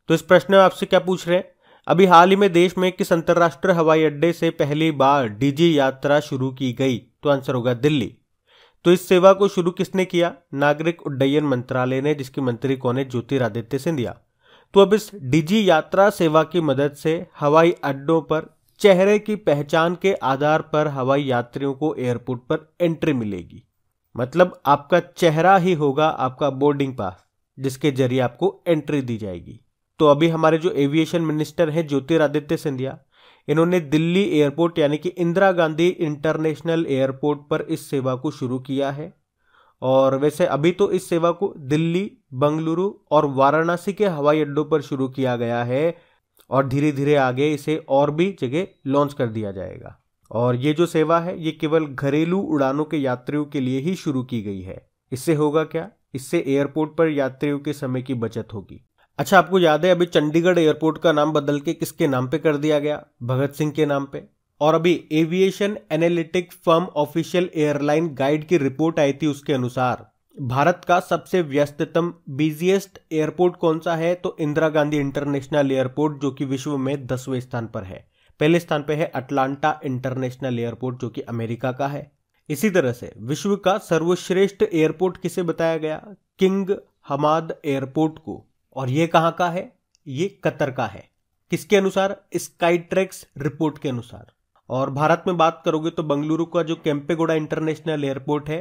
तो इस प्रश्न में आपसे क्या पूछ रहे हैं, अभी हाल ही में देश में किस अंतरराष्ट्रीय हवाई अड्डे से पहली बार डीजी यात्रा शुरू की गई? तो आंसर होगा दिल्ली। तो इस सेवा को शुरू किसने किया? नागरिक उड्डयन मंत्रालय ने, जिसके मंत्री कौन है? ज्योतिरादित्य सिंधिया। तो अब इस डीजी यात्रा सेवा की मदद से हवाई अड्डों पर चेहरे की पहचान के आधार पर हवाई यात्रियों को एयरपोर्ट पर एंट्री मिलेगी। मतलब आपका चेहरा ही होगा आपका बोर्डिंग पास, जिसके जरिए आपको एंट्री दी जाएगी। तो अभी हमारे जो एविएशन मिनिस्टर हैं ज्योतिरादित्य सिंधिया, इन्होंने दिल्ली एयरपोर्ट यानी कि इंदिरा गांधी इंटरनेशनल एयरपोर्ट पर इस सेवा को शुरू किया है। और वैसे अभी तो इस सेवा को दिल्ली, बंगलुरु और वाराणसी के हवाई अड्डों पर शुरू किया गया है और धीरे धीरे आगे इसे और भी जगह लॉन्च कर दिया जाएगा। और ये जो सेवा है ये केवल घरेलू उड़ानों के यात्रियों के लिए ही शुरू की गई है। इससे होगा क्या? इससे एयरपोर्ट पर यात्रियों के समय की बचत होगी। अच्छा, आपको याद है अभी चंडीगढ़ एयरपोर्ट का नाम बदल के किसके नाम पे कर दिया गया? भगत सिंह के नाम पे। और अभी aviation analytic firm official airline guide की रिपोर्ट आई थी, उसके अनुसार भारत का सबसे व्यस्ततम बिजिएस्ट एयरपोर्ट कौन सा है? तो इंदिरा गांधी इंटरनेशनल एयरपोर्ट, जो कि विश्व में 10वें स्थान पर है। पहले स्थान पे है अटलांटा इंटरनेशनल एयरपोर्ट, जो कि अमेरिका का है। इसी तरह से विश्व का सर्वश्रेष्ठ एयरपोर्ट किसे बताया गया? किंग हमाद एयरपोर्ट को। और ये कहां का है? ये कतर का है। किसके अनुसार? स्काईट्रैक्स रिपोर्ट के अनुसार। और भारत में बात करोगे तो बेंगलुरु का जो केम्पेगौड़ा इंटरनेशनल एयरपोर्ट है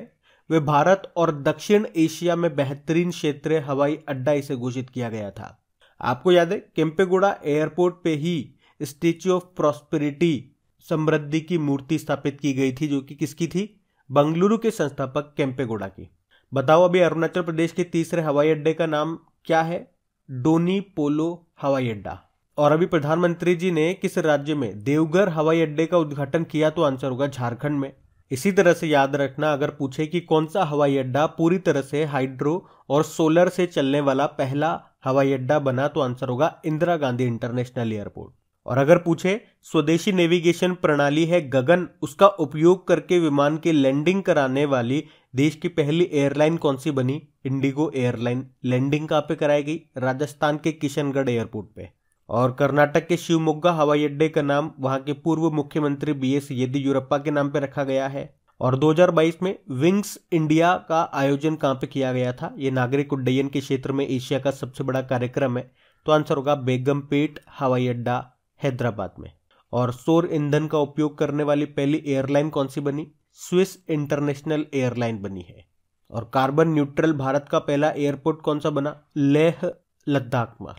वे भारत और दक्षिण एशिया में बेहतरीन क्षेत्रीय हवाई अड्डा इसे घोषित किया गया था। आपको याद है केम्पेगौड़ा एयरपोर्ट पे ही स्टैच्यू ऑफ प्रॉस्पेरिटी, समृद्धि की मूर्ति स्थापित की गई थी, जो कि किसकी थी? बेंगलुरु के संस्थापक केम्पेगौड़ा की। बताओ अभी अरुणाचल प्रदेश के तीसरे हवाई अड्डे का नाम क्या है? डोनी पोलो हवाई अड्डा। और अभी प्रधानमंत्री जी ने किस राज्य में देवघर हवाई अड्डे का उद्घाटन किया? तो आंसर होगा झारखंड में। इसी तरह से याद रखना, अगर पूछे कि कौन सा हवाई अड्डा पूरी तरह से हाइड्रो और सोलर से चलने वाला पहला हवाई अड्डा बना, तो आंसर होगा इंदिरा गांधी इंटरनेशनल एयरपोर्ट। और अगर पूछे स्वदेशी नेविगेशन प्रणाली है गगन, उसका उपयोग करके विमान की लैंडिंग कराने वाली देश की पहली एयरलाइन कौन सी बनी? Indigo airline. लैंडिंग कहां पे कराई गई? राजस्थान के किशनगढ़ एयरपोर्ट पे। और कर्नाटक के शिवमोग्गा हवाई अड्डे का नाम वहां के पूर्व मुख्यमंत्री बीएस येदियुरप्पा के नाम पे रखा गया है। और 2022 में विंग्स इंडिया का आयोजन कहां पे किया गया था? ये नागरिक उड्डयन के क्षेत्र में एशिया का सबसे बड़ा कार्यक्रम है। तो आंसर होगा बेगमपेट हवाई अड्डा, हैदराबाद में। और सौर ईंधन का उपयोग करने वाली पहली एयरलाइन कौन सी बनी? स्विस इंटरनेशनल एयरलाइन बनी है। और कार्बन न्यूट्रल भारत का पहला एयरपोर्ट कौन सा बना? लेह लद्दाख में।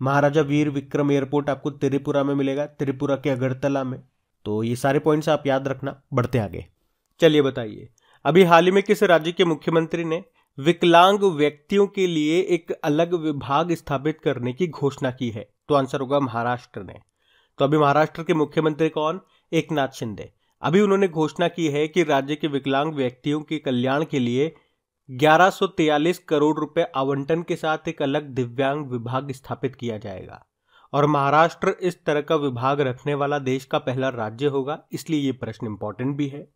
महाराजा वीर विक्रम एयरपोर्ट आपको त्रिपुरा में मिलेगा, त्रिपुरा के अगरतला में। तो ये सारे पॉइंट्स आप याद रखना। बढ़ते आगे। चलिए बताइए, अभी हाल ही में किस राज्य के मुख्यमंत्री ने विकलांग व्यक्तियों के लिए एक अलग विभाग स्थापित करने की घोषणा की है? तो आंसर होगा महाराष्ट्र ने। तो अभी महाराष्ट्र के मुख्यमंत्री कौन? एकनाथ शिंदे। अभी उन्होंने घोषणा की है कि राज्य के विकलांग व्यक्तियों के कल्याण के लिए 1143 करोड़ रुपए आवंटन के साथ एक अलग दिव्यांग विभाग स्थापित किया जाएगा। और महाराष्ट्र इस तरह का विभाग रखने वाला देश का पहला राज्य होगा, इसलिए ये प्रश्न इंपॉर्टेंट भी है।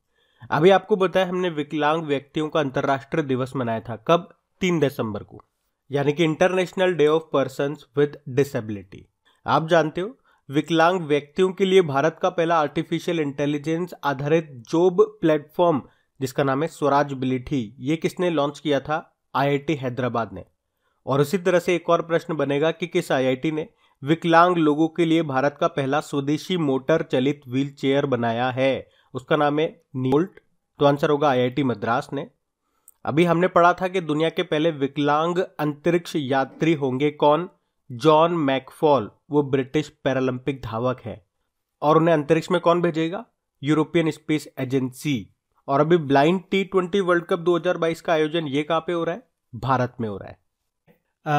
अभी आपको बताया हमने विकलांग व्यक्तियों का अंतर्राष्ट्रीय दिवस मनाया था। कब? 3 दिसंबर को, यानी कि international day of persons with disability. आप जानते हो विकलांग व्यक्तियों के लिए भारत का पहला आर्टिफिशियल इंटेलिजेंस आधारित जॉब प्लेटफॉर्म, जिसका नाम है स्वराजबिलिटी, ये किसने लॉन्च किया था? आईआईटी हैदराबाद ने। और इसी तरह से एक और प्रश्न बनेगा कि किस आईआईटी ने विकलांग लोगों के लिए भारत का पहला स्वदेशी मोटर चलित व्हील चेयर बनाया है? उसका नाम है नीवोल्ट। तो आंसर होगा आईआईटी मद्रास ने। अभी हमने पढ़ा था कि दुनिया के पहले विकलांग अंतरिक्ष यात्री होंगे कौन? John McFall. वो ब्रिटिश पैरालंपिक धावक है। और उन्हें अंतरिक्ष में कौन भेजेगा? European Space Agency. और अभी ब्लाइंड T20 वर्ल्ड कप 2022 का आयोजन ये कहां पे हो रहा है? भारत में हो रहा है।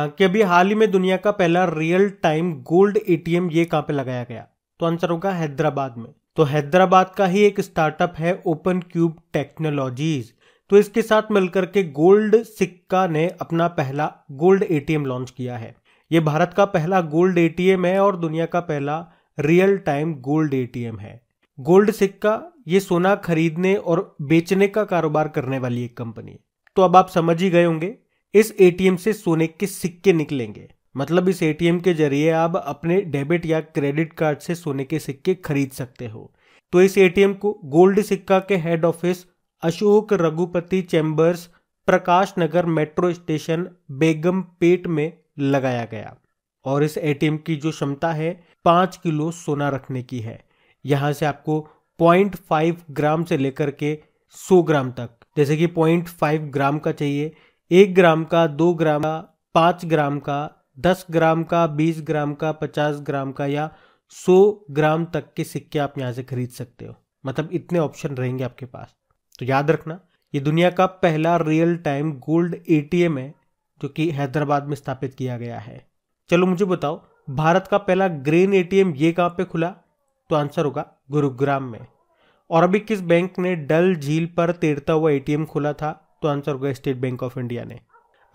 कि अभी हाल ही में दुनिया का पहला रियल टाइम गोल्ड एटीएम ये कहां पे लगाया गया? तो आंसर होगा हैदराबाद में। तो हैदराबाद का ही एक स्टार्टअप है ओपन क्यूब टेक्नोलॉजीज। तो इसके साथ मिलकर के गोल्ड सिक्का ने अपना पहला गोल्ड एटीएम लॉन्च किया है। ये भारत का पहला गोल्ड एटीएम है और दुनिया का पहला रियल टाइम गोल्ड एटीएम है। गोल्ड सिक्का ये सोना खरीदने और बेचने का कारोबार करने वाली एक कंपनी है। तो अब आप समझ ही गए होंगे, इस एटीएम से सोने के सिक्के निकलेंगे। मतलब इस एटीएम के जरिए आप अपने डेबिट या क्रेडिट कार्ड से सोने के सिक्के खरीद सकते हो। तो इस एटीएम को गोल्ड सिक्का के head office Ashok Raghupati chambers, Prakash Nagar metro station, Begumpet में लगाया गया। और इस एटीएम की जो क्षमता है 5 किलो सोना रखने की है। यहाँ से आपको 0.5 ग्राम से लेकर के 100 ग्राम तक, जैसे कि 0.5 ग्राम का चाहिए, 1 ग्राम का, 2 ग्राम का, 5 ग्राम का, 10 ग्राम का, 20 ग्राम का, 50 ग्राम का या 100 ग्राम तक के सिक्के आप यहाँ से खरीद सकते हो। मतलब इतने ऑप्शन रहेंगे आपके पास। तो याद रखना, ये दुनिया का पहला रियल टाइम गोल्ड एटीएम है जो कि हैदराबाद में स्थापित किया गया है। चलो मुझे बताओ, भारत का पहला ग्रेन एटीएम ये कहाँ पे खुला? तो आंसर होगा गुरुग्राम में। और अभी किस बैंक ने डल झील पर तैरता हुआ एटीएम खोला था? तो आंसर होगा स्टेट बैंक ऑफ इंडिया ने।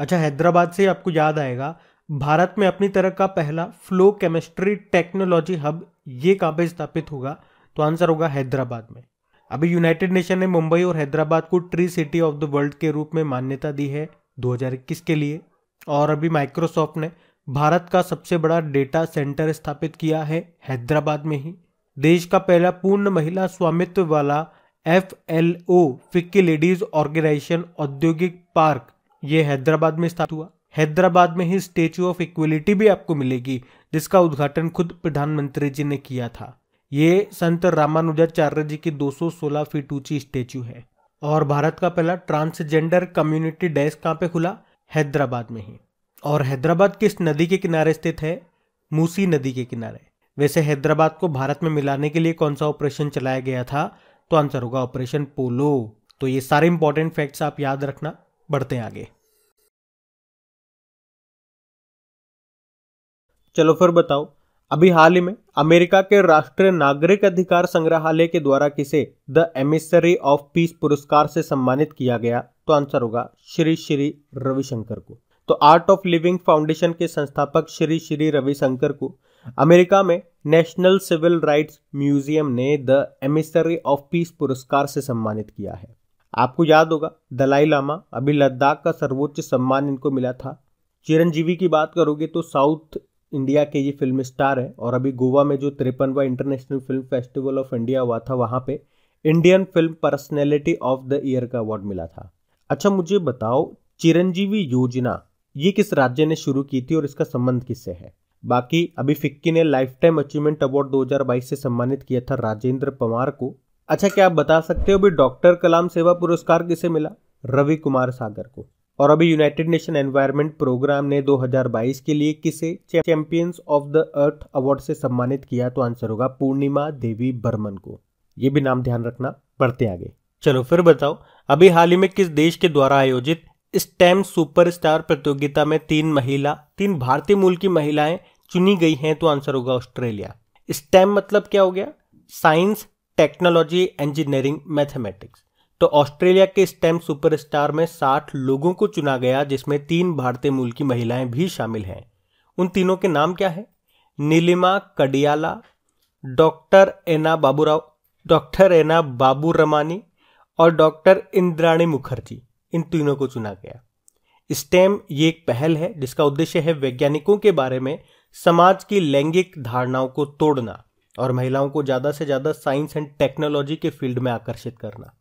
अच्छा, हैदराबाद से आपको याद आएगा, भारत में अपनी तरह का पहला फ्लो केमिस्ट्री टेक्नोलॉजी हब ये कहाँ पे स्थापित होगा? तो आंसर होगा हैदराबाद में। अभी यूनाइटेड नेशन ने मुंबई और हैदराबाद को tree city of the world के रूप में मान्यता दी है 2021 के लिए। और अभी माइक्रोसॉफ्ट ने भारत का सबसे बड़ा डेटा सेंटर स्थापित किया है हैदराबाद में ही। देश का पहला पूर्ण महिला स्वामित्व वाला FLO फिक्की लेडीज ऑर्गेनाइजेशन औद्योगिक पार्क ये हैदराबाद में स्थापित हुआ। हैदराबाद में ही स्टेच्यू ऑफ इक्वलिटी भी आपको मिलेगी, जिसका उद्घाटन खुद प्रधानमंत्री जी ने किया था। ये संत रामानुजाचार्य जी की 216 फीट ऊंची स्टेच्यू है। और भारत का पहला ट्रांसजेंडर कम्युनिटी डेस्क कहाँ पे खुला? हैदराबाद में ही। और हैदराबाद किस नदी के किनारे स्थित है? मूसी नदी के किनारे। वैसे हैदराबाद को भारत में मिलाने के लिए कौन सा ऑपरेशन चलाया गया था? तो आंसर होगा ऑपरेशन पोलो। तो ये सारे इंपॉर्टेंट फैक्ट्स आप याद रखना। बढ़ते हैं आगे। चलो फिर बताओ, अभी हाल ही में अमेरिका के राष्ट्रीय नागरिक अधिकार संग्रहालय के द्वारा किसे द एमिसरी ऑफ पीस पुरस्कार से सम्मानित किया गया? तो आंसर होगा श्री श्री रविशंकर को। तो आर्ट ऑफ लिविंग फाउंडेशन के संस्थापक श्री श्री रविशंकर को अमेरिका में नेशनल सिविल राइट्स म्यूजियम ने द एमिसरी ऑफ पीस पुरस्कार से सम्मानित किया है। आपको याद होगा, दलाई लामा, अभी लद्दाख का सर्वोच्च सम्मान इनको मिला था। चिरंजीवी की बात करोगे तो साउथ इंडिया के ये फिल्म स्टार है। और अभी गोवा में जो 53वां international film festival of India हुआ था, वहां पे Indian film personality of the year का अवार्ड मिला था। अच्छा मुझे बताओ, चिरंजीवी योजना ये किस राज्य ने शुरू की थी और इसका संबंध किससे है? बाकी अभी फिक्की ने लाइफ टाइम अचीवमेंट अवार्ड 2022 से सम्मानित किया था राजेंद्र पवार को। अच्छा, क्या आप बता सकते हो अभी डॉक्टर कलाम सेवा पुरस्कार किसे मिला? रवि कुमार सागर को। और अभी यूनाइटेड नेशन एनवायरनमेंट प्रोग्राम ने 2022 के लिए किसे champions of the earth award से सम्मानित किया? तो आंसर होगा पूर्णिमा देवी बर्मन को। ये भी नाम ध्यान रखना। बढ़ते आगे। चलो फिर बताओ, अभी हाल ही में किस देश के द्वारा आयोजित स्टेम सुपरस्टार प्रतियोगिता में 3 भारतीय मूल की महिलाएं चुनी गई हैं? तो आंसर होगा ऑस्ट्रेलिया। स्टेम मतलब क्या हो गया? Science, technology, engineering, mathematics. तो ऑस्ट्रेलिया के स्टेम सुपरस्टार में 60 लोगों को चुना गया, जिसमें 3 भारतीय मूल की महिलाएं भी शामिल हैं। उन तीनों के नाम क्या है? नीलिमा कडियाला, डॉक्टर एना बाबूरमानी और डॉक्टर इंद्राणी मुखर्जी। इन तीनों को चुना गया। स्टेम ये एक पहल है जिसका उद्देश्य है वैज्ञानिकों के बारे में समाज की लैंगिक धारणाओं को तोड़ना और महिलाओं को ज्यादा से ज्यादा साइंस एंड टेक्नोलॉजी के फील्ड में आकर्षित करना।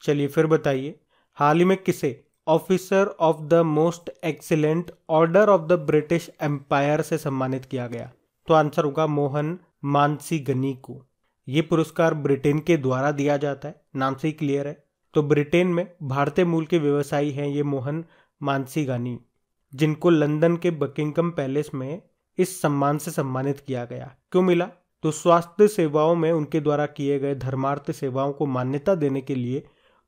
चलिए फिर बताइए, हाल ही में किसे officer of the most excellent order of the British Empire से सम्मानित किया गया? तो आंसर होगा मोहन मानसीगनी को। ये पुरस्कार ब्रिटेन के द्वारा दिया जाता है, नाम से ही क्लियर है। तो ब्रिटेन में भारतीय मूल के व्यवसायी हैं ये मोहन मानसीगानी, जिनको लंदन के बकिंगम पैलेस में इस सम्मान से सम्मानित किया गया। क्यों मिला? तो स्वास्थ्य सेवाओं में उनके द्वारा किए गए धर्मार्थ सेवाओं को मान्यता देने के लिए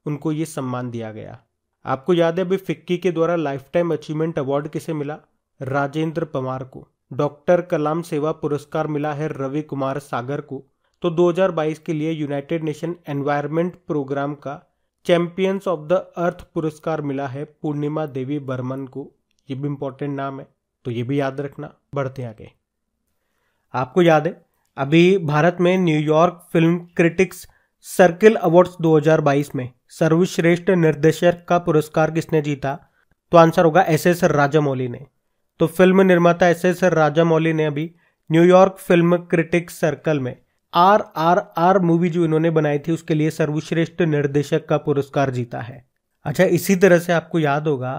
उनको ये सम्मान दिया गया। आपको याद है अभी फिक्की के द्वारा लाइफ टाइम अचीवमेंट अवार्ड किसे मिला? राजेंद्र पवार को। डॉक्टर कलाम सेवा पुरस्कार मिला है रवि कुमार सागर को। तो 2022 के लिए यूनाइटेड नेशन एनवायरनमेंट प्रोग्राम का चैंपियंस ऑफ द अर्थ पुरस्कार मिला है पूर्णिमा देवी बर्मन को। ये भी इंपॉर्टेंट नाम है, तो ये भी याद रखना। बढ़ते आगे। आपको याद है अभी भारत में New York film critics circle awards 2022 में सर्वश्रेष्ठ निर्देशक का पुरस्कार किसने जीता? तो आंसर होगा SS राजामौली ने। तो फिल्म निर्माता एस राजामौली ने अभी न्यूयॉर्क फिल्म क्रिटिक्स सर्कल में RRR मूवी जो इन्होंने बनाई थी उसके लिए सर्वश्रेष्ठ निर्देशक का पुरस्कार जीता है। अच्छा, इसी तरह से आपको याद होगा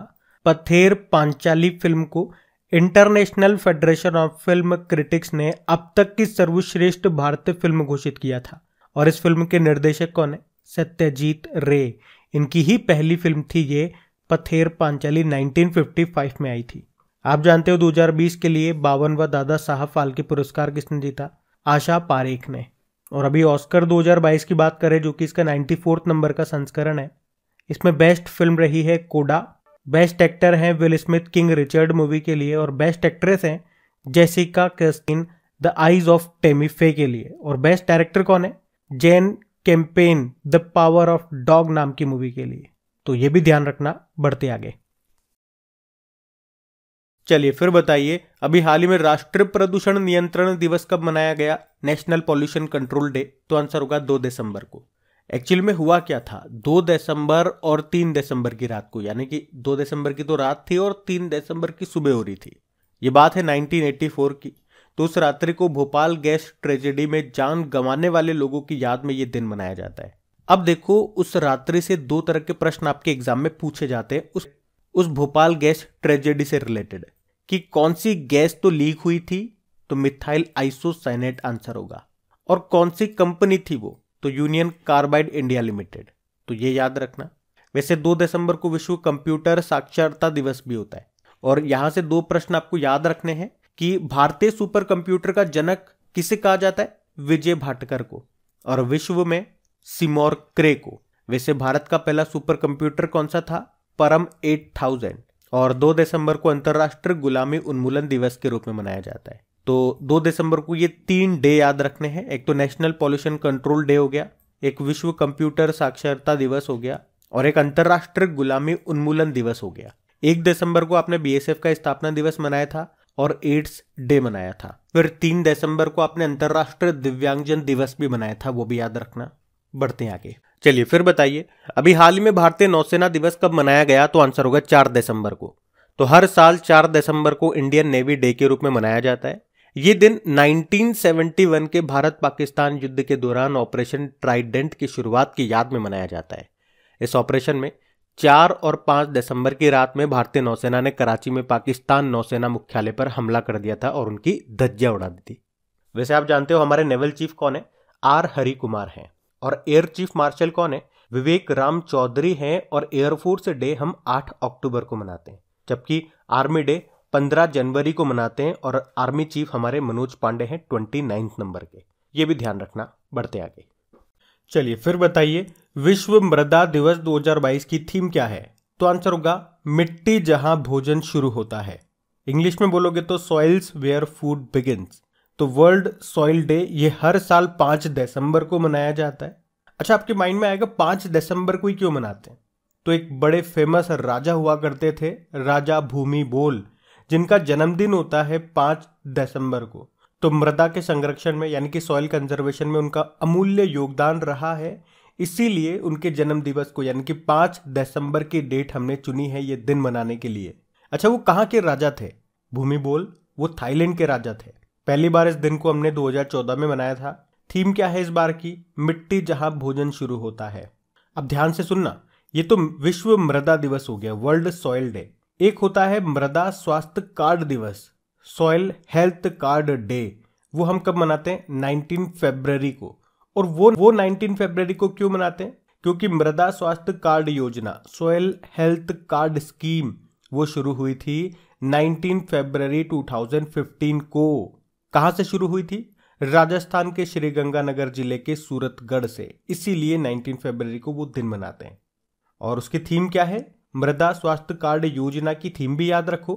पथेर पांचाली फिल्म को international federation of film critics ने अब तक की सर्वश्रेष्ठ भारतीय फिल्म घोषित किया था। और इस फिल्म के निर्देशक कौन है? सत्यजीत रे। इनकी ही पहली फिल्म थी ये पथेर पांचाली, 1955 में आई थी। आप जानते हो 2020 के लिए 52वां दादा साहब फाल्के पुरस्कार किसने जीता? आशा पारेख ने। और अभी ऑस्कर 2022 की बात करें जो कि इसका 94 नंबर का संस्करण है, इसमें बेस्ट फिल्म रही है कोडा। बेस्ट एक्टर हैं Will Smith King Richard movie के लिए, और बेस्ट एक्ट्रेस हैं Jessica Chastain the eyes of Tammy Faye के लिए। और बेस्ट डायरेक्टर कौन है? Jane Campion the power of dog नाम की मूवी के लिए। तो ये भी ध्यान रखना। बढ़ते आगे। चलिए फिर बताइए, अभी हाल ही में राष्ट्रीय प्रदूषण नियंत्रण दिवस कब मनाया गया? National pollution control day. तो आंसर होगा 2 दिसंबर को। एक्चुअली में हुआ क्या था, 2 दिसंबर और 3 दिसंबर की रात को, यानी कि 2 दिसंबर की तो रात थी और 3 दिसंबर की सुबह हो रही थी। ये बात है 1984 की। तो उस रात्रि को भोपाल गैस ट्रेजेडी में जान गंवाने वाले लोगों की याद में ये दिन मनाया जाता है। अब देखो, उस रात्रि से 2 तरह के प्रश्न आपके एग्जाम में पूछे जाते हैं उस भोपाल गैस ट्रेजेडी से रिलेटेड, कि कौन सी गैस तो लीक हुई थी, तो मिथाइल आइसोसाइनेट आंसर होगा। और कौन सी कंपनी थी वो, तो यूनियन कार्बाइड इंडिया लिमिटेड। तो ये याद रखना। वैसे 2 दिसंबर को विश्व कंप्यूटर साक्षरता दिवस भी होता है। और यहां से 2 प्रश्न आपको याद रखने हैं कि भारतीय सुपर कंप्यूटर का जनक किसे कहा जाता है? विजय भाटकर को, और विश्व में सिमोर क्रे को। वैसे भारत का पहला सुपर कंप्यूटर कौन सा था? परम 8000। और 2 दिसंबर को अंतरराष्ट्रीय गुलामी उन्मूलन दिवस के रूप में मनाया जाता है। तो 2 दिसंबर को ये 3 डे याद रखने हैं। एक तो नेशनल पॉल्यूशन कंट्रोल डे हो गया, एक विश्व कंप्यूटर साक्षरता दिवस हो गया, और एक अंतरराष्ट्रीय गुलामी उन्मूलन दिवस हो गया। 1 दिसंबर को आपने BSF का स्थापना दिवस मनाया था और एड्स डे मनाया था। फिर 3 दिसंबर को आपने अंतरराष्ट्रीय दिव्यांगजन दिवस भी मनाया था, वो भी याद रखना। बढ़ते हैं आगे। चलिए फिर बताइए, अभी हाल ही में भारतीय नौसेना दिवस कब मनाया गया? तो आंसर होगा 4 दिसंबर को। तो हर साल 4 दिसंबर को इंडियन नेवी डे के रूप में मनाया जाता है। ये दिन 1971 के भारत पाकिस्तान युद्ध के दौरान ऑपरेशन ट्राइडेंट की शुरुआत की याद में मनाया जाता है। इस ऑपरेशन में 4 और 5 दिसंबर की रात में भारतीय नौसेना ने कराची में पाकिस्तान नौसेना मुख्यालय पर हमला कर दिया था और उनकी धज्जियां उड़ा दी थी। वैसे आप जानते हो हमारे नेवल चीफ कौन है? R हरि कुमार हैं। और एयर चीफ मार्शल कौन है? विवेक राम चौधरी हैं। और एयरफोर्स डे हम 8 अक्टूबर को मनाते हैं, जबकि आर्मी डे 15 जनवरी को मनाते हैं। और आर्मी चीफ हमारे मनोज पांडे हैं 29 नंबर के। ये भी ध्यान रखना। बढ़ते आगे। चलिए फिर बताइए, विश्व मृदा दिवस 2022 की थीम क्या है? तो आंसर होगा मिट्टी जहां भोजन शुरू होता है। इंग्लिश में बोलोगे तो सॉइल्स वेयर फूड बिगिंस। तो वर्ल्ड सॉइल डे ये हर साल 5 दिसंबर को मनाया जाता है। अच्छा, आपके माइंड में आएगा 5 दिसंबर को ही क्यों मनाते हैं? तो एक बड़े फेमस राजा हुआ करते थे, राजा भूमि बोल, जिनका जन्मदिन होता है 5 दिसंबर को। तो मृदा के संरक्षण में यानी कि सॉइल कंजर्वेशन में उनका अमूल्य योगदान रहा है, इसीलिए उनके जन्म दिवस को यानी कि 5 दिसंबर की डेट हमने चुनी है ये दिन मनाने के लिए। अच्छा, वो कहाँ के राजा थे? भूमि बोल, वो थाईलैंड के राजा थे। पहली बार इस दिन को हमने 2014 में मनाया था। थीम क्या है इस बार की? मिट्टी जहां भोजन शुरू होता है। अब ध्यान से सुनना, ये तो विश्व मृदा दिवस हो गया, वर्ल्ड सॉइल डे। एक होता है मृदा स्वास्थ्य कार्ड दिवस, सॉइल हेल्थ कार्ड डे। वो हम कब मनाते हैं? 19 फरवरी को। और वो 19 फरवरी को क्यों मनाते हैं? क्योंकि मृदा स्वास्थ्य कार्ड योजना, सॉइल हेल्थ कार्ड स्कीम, वो शुरू हुई थी 19 फरवरी 2015 को। कहां से शुरू हुई थी? राजस्थान के श्रीगंगानगर जिले के सूरतगढ़ से। इसीलिए 19 फरवरी को वो दिन मनाते हैं। और उसकी थीम क्या है? मृदा स्वास्थ्य कार्ड योजना की थीम भी याद रखो,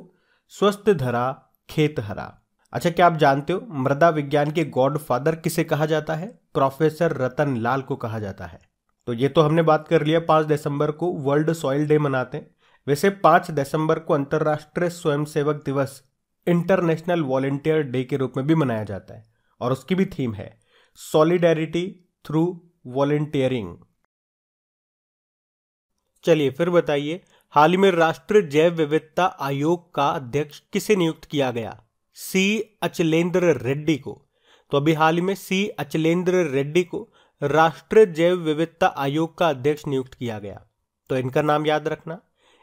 स्वस्थ धरा खेत हरा। अच्छा, क्या आप जानते हो मृदा विज्ञान के गॉडफादर किसे कहा जाता है? प्रोफेसर रतन लाल को कहा जाता है। तो ये तो हमने बात कर लिया, 5 दिसंबर को वर्ल्ड सॉइल डे मनाते हैं। वैसे 5 दिसंबर को अंतर्राष्ट्रीय स्वयंसेवक दिवस, इंटरनेशनल वॉलेंटियर डे के रूप में भी मनाया जाता है। और उसकी भी थीम है सॉलिडेरिटी थ्रू वॉलेंटियरिंग। चलिए फिर बताइए, हाल ही में राष्ट्रीय जैव विविधता आयोग का अध्यक्ष किसे नियुक्त किया गया? सी अचलेंद्र रेड्डी को। तो अभी हाल ही में सी अचलेंद्र रेड्डी को राष्ट्रीय जैव विविधता आयोग का अध्यक्ष नियुक्त किया गया। तो इनका नाम याद रखना।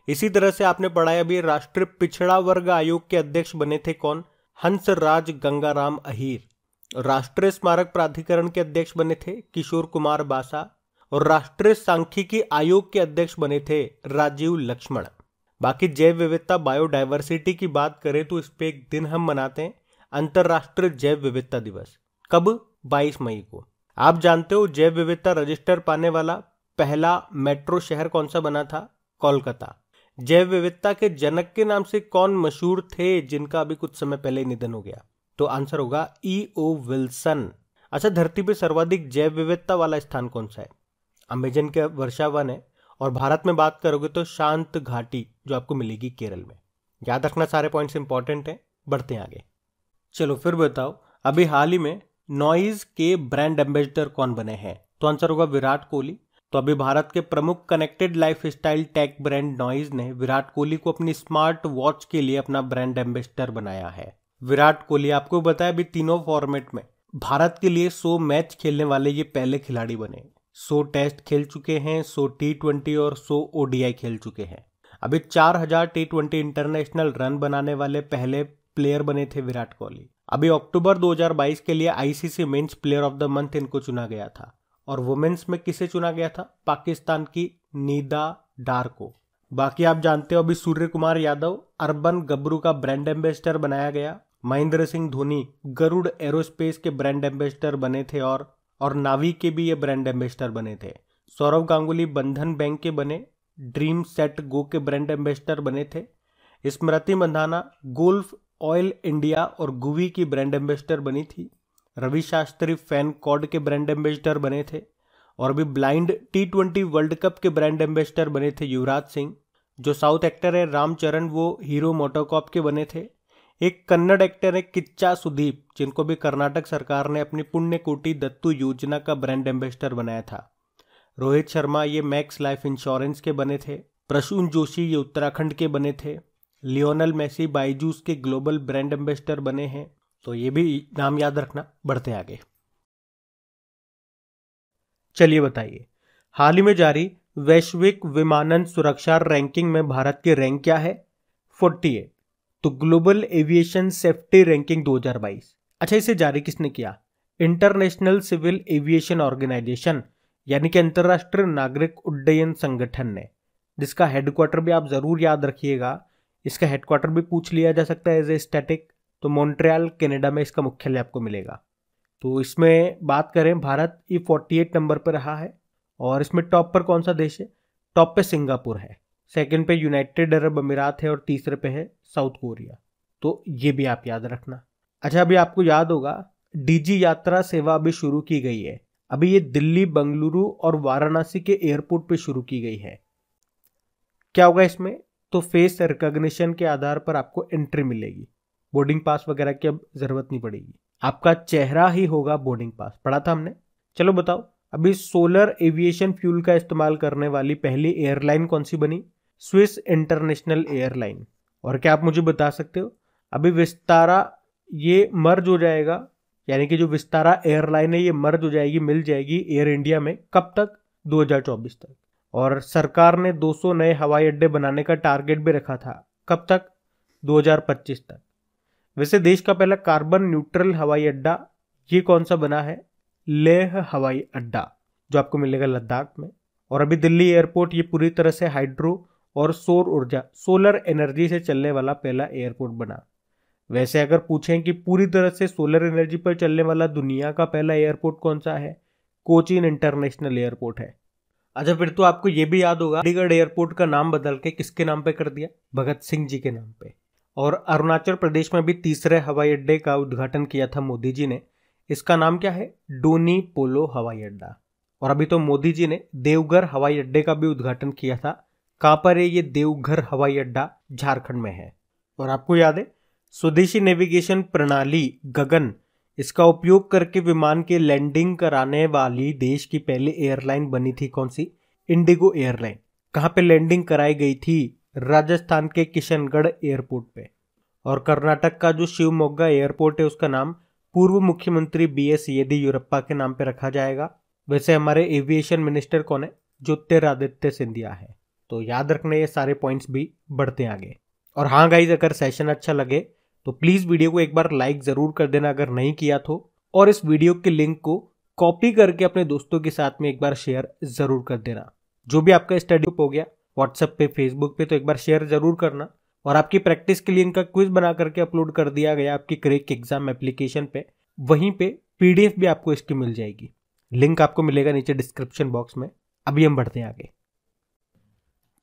इसी तरह से आपने पढ़ा है अभी राष्ट्रीय पिछड़ा वर्ग आयोग के अध्यक्ष बने थे कौन? हंसराज गंगाराम अहीर। राष्ट्रीय स्मारक प्राधिकरण के अध्यक्ष बने थे किशोर कुमार बासा। और राष्ट्रीय सांख्यिकी आयोग के अध्यक्ष बने थे राजीव लक्ष्मण। बाकी जैव विविधता बायोडायवर्सिटी की बात करें तो इस पे एक दिन हम मनाते हैं, अंतरराष्ट्रीय जैव विविधता दिवस। कब? 22 मई को। आप जानते हो जैव विविधता रजिस्टर पाने वाला पहला मेट्रो शहर कौन सा बना था? कोलकाता। जैव विविधता के जनक के नाम से कौन मशहूर थे जिनका अभी कुछ समय पहले निधन हो गया? तो आंसर होगा E.O. विल्सन। अच्छा, धरती पे सर्वाधिक जैव विविधता वाला स्थान कौन सा है? अमेजन के वर्षावन है। और भारत में बात करोगे तो शांत घाटी जो आपको मिलेगी केरल में। याद रखना, सारे पॉइंट्स इंपॉर्टेंट हैं। बढ़ते हैं आगे। चलो फिर बताओ, अभी हाल ही में नॉइज के ब्रांड एम्बेसडर कौन बने हैं? तो आंसर होगा विराट कोहली। तो अभी भारत के प्रमुख connected lifestyle tech brand Noise ने विराट कोहली को अपनी स्मार्ट वॉच के लिए अपना ब्रांड एम्बेसडर बनाया है। विराट कोहली आपको बताया अभी तीनों फॉर्मेट में भारत के लिए 100 मैच खेलने वाले ये पहले खिलाड़ी बने। 100 टेस्ट खेल चुके हैं, 100 T20 और 100 ODI खेल चुके हैं। अभी 4000 T20 इंटरनेशनल रन बनाने वाले पहले प्लेयर बने थे विराट कोहली। अभी अक्टूबर 2022 के लिए ICC men's player of the month इनको चुना गया था। और वुमेन्स में किसे चुना गया था? पाकिस्तान की नीदा डार को। बाकी आप जानते हो अभी सूर्य कुमार यादव अर्बन गबरू का ब्रांड एम्बेसडर बनाया गया। महेंद्र सिंह धोनी गरुड़ एरोस्पेस के ब्रांड एम्बेसडर बने थे और नावी के भी ये ब्रांड एम्बेसडर बने थे। सौरव गांगुली बंधन बैंक के बने, ड्रीम सेट गो के ब्रांड एम्बेसडर बने थे। Smriti Mandhana golf oil India और गुवी की ब्रांड एम्बेसडर बनी थी। रवि शास्त्री फैन कॉड के ब्रांड एम्बेसडर बने थे। और अभी ब्लाइंड T20 वर्ल्ड कप के ब्रांड एम्बेसडर बने थे युवराज सिंह। जो साउथ एक्टर है रामचरण वो हीरो मोटोकॉप के बने थे। एक कन्नड़ एक्टर है किच्चा सुदीप जिनको भी कर्नाटक सरकार ने अपनी पुण्यकोटि दत्तू योजना का ब्रांड एम्बेसडर बनाया था। रोहित शर्मा ये मैक्स लाइफ इंश्योरेंस के बने थे। प्रसून जोशी ये उत्तराखंड के बने थे। लियोनल मेसी बाइजूस के ग्लोबल ब्रांड एम्बेसडर बने हैं। तो ये भी नाम याद रखना। बढ़ते आगे। चलिए बताइए, हाल ही में जारी वैश्विक विमानन सुरक्षा रैंकिंग में भारत की रैंक क्या है? 48। तो ग्लोबल एविएशन सेफ्टी रैंकिंग 2022। अच्छा, इसे जारी किसने किया? इंटरनेशनल सिविल एविएशन ऑर्गेनाइजेशन यानी कि अंतरराष्ट्रीय नागरिक उड्डयन संगठन ने, जिसका हेडक्वार्टर भी आप जरूर याद रखिएगा। इसका हेडक्वार्टर भी पूछ लिया जा सकता है एज ए स्टैटिक। तो मॉन्ट्रियल कनाडा में इसका मुख्यालय आपको मिलेगा। तो इसमें बात करें, भारत ये 48 नंबर पर रहा है। और इसमें टॉप पर कौन सा देश है? टॉप पे सिंगापुर है, सेकंड पे यूनाइटेड अरब अमीरात है और तीसरे पे है साउथ कोरिया। तो ये भी आप याद रखना। अच्छा, अभी आपको याद होगा डीजी यात्रा सेवा अभी शुरू की गई है। अभी ये दिल्ली, बंगलुरु और वाराणसी के एयरपोर्ट पे शुरू की गई है। क्या होगा इसमें? तो फेस रिकॉग्निशन के आधार पर आपको एंट्री मिलेगी। बोर्डिंग पास वगैरह की अब जरूरत नहीं पड़ेगी, आपका चेहरा ही होगा बोर्डिंग पास। पढ़ा था हमने। चलो बताओ, अभी सोलर एविएशन फ्यूल का इस्तेमाल करने वाली पहली एयरलाइन कौन सी बनी? Swiss international airline. और क्या आप मुझे बता सकते हो, अभी विस्तारा ये मर्ज हो जाएगा, यानी कि जो विस्तारा एयरलाइन है ये मर्ज हो जाएगी, मिल जाएगी एयर इंडिया में। कब तक? 2024 तक। और सरकार ने 200 नए हवाई अड्डे बनाने का टारगेट भी रखा था। कब तक? 2025 तक। वैसे देश का पहला कार्बन न्यूट्रल हवाई अड्डा ये कौन सा बना है? लेह हवाई अड्डा, जो आपको मिलेगा लद्दाख में। और अभी दिल्ली एयरपोर्ट ये पूरी तरह से हाइड्रो और सौर ऊर्जा सोलर एनर्जी से चलने वाला पहला एयरपोर्ट बना। वैसे अगर पूछें कि पूरी तरह से सोलर एनर्जी पर चलने वाला दुनिया का पहला एयरपोर्ट कौन सा है? कोचीन इंटरनेशनल एयरपोर्ट है। अच्छा, फिर तो आपको ये भी याद होगा चंडीगढ़ एयरपोर्ट का नाम बदल के किसके नाम पे कर दिया? भगत सिंह जी के नाम पे। और अरुणाचल प्रदेश में भी तीसरे हवाई अड्डे का उद्घाटन किया था मोदी जी ने। इसका नाम क्या है? डोनी पोलो हवाई अड्डा। और अभी तो मोदी जी ने देवघर हवाई अड्डे का भी उद्घाटन किया था। कहां पर है ये देवघर हवाई अड्डा? झारखंड में है। और आपको याद है स्वदेशी नेविगेशन प्रणाली गगन, इसका उपयोग करके विमान के लैंडिंग कराने वाली देश की पहली एयरलाइन बनी थी कौन सी? Indigo airline. कहां पे लैंडिंग कराई गई थी? राजस्थान के किशनगढ़ एयरपोर्ट पे। और कर्नाटक का जो शिवमोग्गा एयरपोर्ट है उसका नाम पूर्व मुख्यमंत्री BS येदियुरप्पा के नाम पे रखा जाएगा। वैसे हमारे एविएशन मिनिस्टर कौन है? ज्योतिरादित्य सिंधिया है। तो याद रखना ये सारे पॉइंट्स भी बढ़ते आगे। और हाँ गाइज, अगर सेशन अच्छा लगे तो प्लीज वीडियो को एक बार लाइक जरूर कर देना अगर नहीं किया तो, और इस वीडियो के लिंक को कॉपी करके अपने दोस्तों के साथ में एक बार शेयर जरूर कर देना। जो भी आपका स्टडी ग्रुप हो गया व्हाट्सएप पे, फेसबुक पे, तो एक बार शेयर जरूर करना। और आपकी प्रैक्टिस के लिए इनका क्विज बना करके अपलोड कर दिया गया आपकी क्रैक एग्जाम एप्लीकेशन पे। वहीं पे PDF भी आपको इसकी मिल जाएगी। लिंक आपको मिलेगा नीचे डिस्क्रिप्शन बॉक्स में। अभी हम बढ़ते हैं आगे।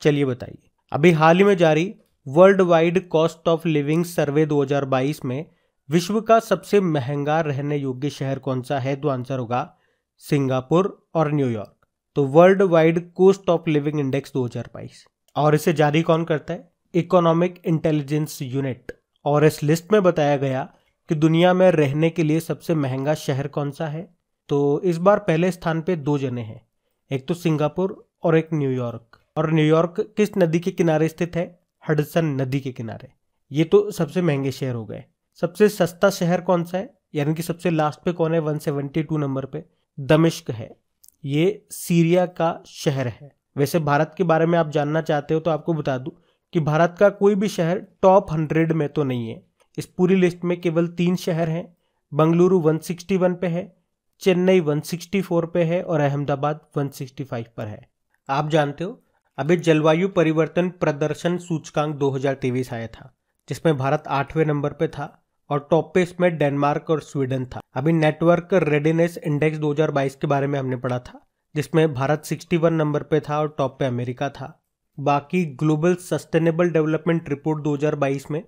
चलिए बताइए, अभी हाल ही में जारी worldwide cost of living survey 2022 में विश्व का सबसे महंगा रहने योग्य शहर कौन सा है? तो आंसर होगा सिंगापुर और न्यूयॉर्क। तो world wide cost of living index 2022, और इसे जारी कौन करता है? Economic intelligence unit. और इस लिस्ट में बताया गया कि दुनिया में रहने के लिए सबसे महंगा शहर कौन सा है। तो इस बार पहले स्थान पे 2 जने हैं, एक तो सिंगापुर और एक न्यूयॉर्क। और न्यूयॉर्क किस नदी के किनारे स्थित है? हडसन नदी के किनारे। ये तो सबसे महंगे शहर हो गए। सबसे सस्ता शहर कौन सा है, यानी कि सबसे लास्ट पे कौन है? 172 नंबर पे दमिश्क है। ये सीरिया का शहर है। वैसे भारत के बारे में आप जानना चाहते हो तो आपको बता दूं कि भारत का कोई भी शहर टॉप 100 में तो नहीं है। इस पूरी लिस्ट में केवल 3 शहर हैं। बंगलुरु 161 पे है, चेन्नई 164 पे है और अहमदाबाद 165 पर है। आप जानते हो अभी जलवायु परिवर्तन प्रदर्शन सूचकांक 2023 आया था, जिसमें भारत 8वें नंबर पे था और टॉप पे इसमें डेनमार्क और स्वीडन था। अभी नेटवर्क रेडीनेस इंडेक्स 2022 के बारे में हमने पढ़ा था, जिसमें भारत 61 नंबर पे था और टॉप पे अमेरिका था। बाकी ग्लोबल सस्टेनेबल डेवलपमेंट रिपोर्ट 2022 में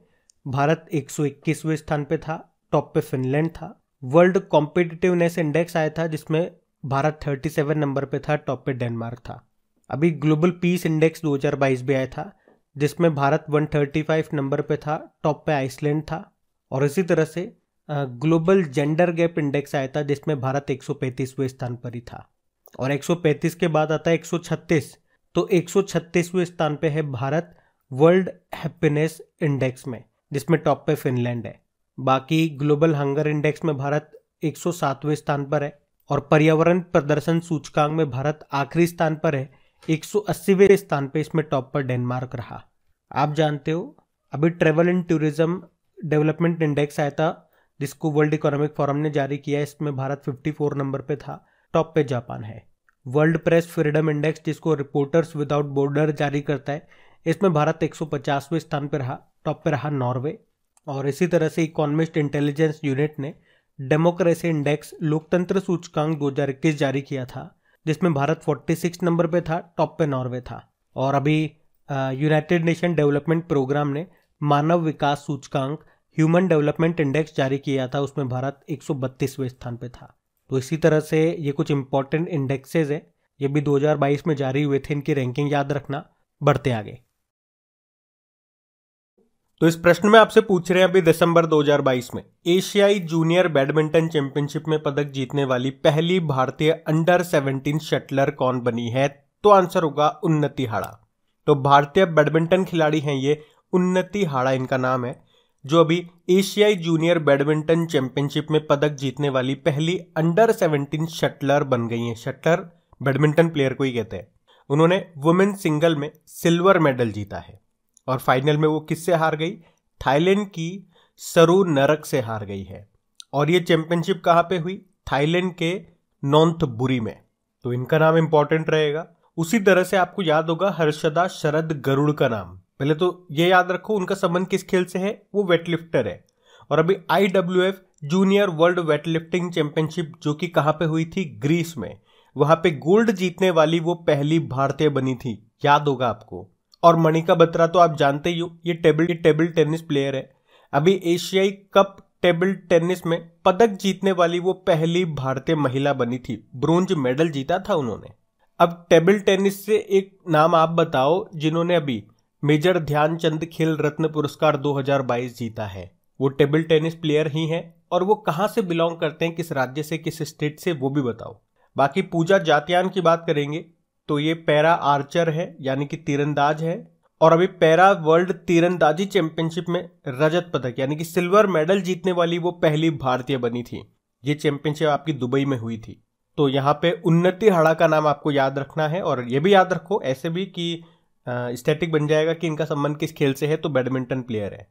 भारत 121वें स्थान पे था, टॉप पे फिनलैंड था। वर्ल्ड कॉम्पिटिटिवनेस इंडेक्स आया था, जिसमें भारत 37 नंबर पे था, टॉप पे डेनमार्क था। अभी ग्लोबल पीस इंडेक्स 2022 भी आया था, जिसमें भारत 135 नंबर पे था, टॉप पे आइसलैंड था। और इसी तरह से ग्लोबल जेंडर गैप इंडेक्स आया था, जिसमें भारत 135वें स्थान पर ही था। और 135 के बाद आता है 136, तो 136वें स्थान पे है भारत वर्ल्ड हैप्पीनेस इंडेक्स में, जिसमें टॉप पे फिनलैंड है। बाकी ग्लोबल हंगर इंडेक्स में भारत 107वें स्थान पर है और पर्यावरण प्रदर्शन सूचकांक में भारत आखिरी स्थान पर है, 180वें स्थान पे इसमें टॉप पर डेनमार्क रहा। आप जानते हो अभी travel and tourism development index आया था, जिसको वर्ल्ड इकोनॉमिक फोरम ने जारी किया। इसमें भारत 54 नंबर पे था, टॉप पे जापान है। वर्ल्ड प्रेस फ्रीडम इंडेक्स, जिसको रिपोर्टर्स विदाउट बॉर्डर जारी करता है, इसमें भारत 150वें स्थान पर रहा, टॉप पे रहा नॉर्वे। और इसी तरह से इकोनॉमिस्ट इंटेलिजेंस यूनिट ने डेमोक्रेसी इंडेक्स लोकतंत्र सूचकांक 2021 जारी किया था, जिसमें भारत 46 नंबर पे था, टॉप पे नॉर्वे था। और अभी यूनाइटेड नेशन डेवलपमेंट प्रोग्राम ने मानव विकास सूचकांक ह्यूमन डेवलपमेंट इंडेक्स जारी किया था, उसमें भारत 132वें स्थान पे था। तो इसी तरह से ये कुछ इंपॉर्टेंट इंडेक्सेस है, ये भी 2022 में जारी हुए थे, इनकी रैंकिंग याद रखना। बढ़ते आगे। तो इस प्रश्न में आपसे पूछ रहे हैं अभी दिसंबर 2022 में एशियाई जूनियर बैडमिंटन चैंपियनशिप में पदक जीतने वाली पहली भारतीय अंडर 17 शटलर कौन बनी है? तो आंसर होगा उन्नति हाड़ा। तो भारतीय बैडमिंटन खिलाड़ी हैं ये, उन्नति हाड़ा इनका नाम है, जो अभी एशियाई जूनियर बैडमिंटन चैंपियनशिप में पदक जीतने वाली पहली अंडर 17 शटलर बन गई हैं। शटलर बैडमिंटन प्लेयर को ही कहते हैं। उन्होंने वुमेन सिंगल में सिल्वर मेडल जीता है और फाइनल में वो किससे हार गई? थाईलैंड की सरू नरक से हार गई है। और ये चैंपियनशिप कहाँ पे हुई? थाईलैंड के नोंथबुरी में। तो इनका नाम इंपॉर्टेंट रहेगा। उसी तरह से आपको याद होगा हर्षदा शरद गरुड़ का नाम। पहले तो ये याद रखो उनका संबंध किस खेल से है, वो वेटलिफ्टर है। और अभी IWF junior world weightlifting championship जो कि कहाँ पे हुई थी? ग्रीस में। वहां पे गोल्ड जीतने वाली वो पहली भारतीय बनी थी, याद होगा आपको। और मणिका बत्रा तो आप जानते ही हो, ये टेबल टेनिस प्लेयर है। अभी एशियाई कप टेबल टेनिस में पदक जीतने वाली वो पहली भारतीय महिला बनी थी, ब्रोंज मेडल जीता था उन्होंने। अब टेबल टेनिस से एक नाम आप बताओ जिन्होंने अभी मेजर ध्यानचंद खेल रत्न पुरस्कार 2022 जीता है। वो टेबल टेनिस प्लेयर ही हैं और वो कहाँ से बिलोंग करते हैं, किस राज्य से, किस स्टेट से, वो भी बताओ। बाकी पूजा जातियान की बात करेंगे तो ये पैरा आर्चर है, यानी कि तीरंदाज है। और अभी पैरा वर्ल्ड तीरंदाजी चैंपियनशिप में रजत पदक यानी कि सिल्वर मेडल जीतने वाली वो पहली भारतीय बनी थी। ये चैंपियनशिप आपकी दुबई में हुई थी। तो यहाँ पे उन्नति हड़ा का नाम आपको याद रखना है, और ये भी याद रखो ऐसे भी कि स्टैटिक बन जाएगा कि इनका संबंध किस खेल से है, तो बैडमिंटन प्लेयर है।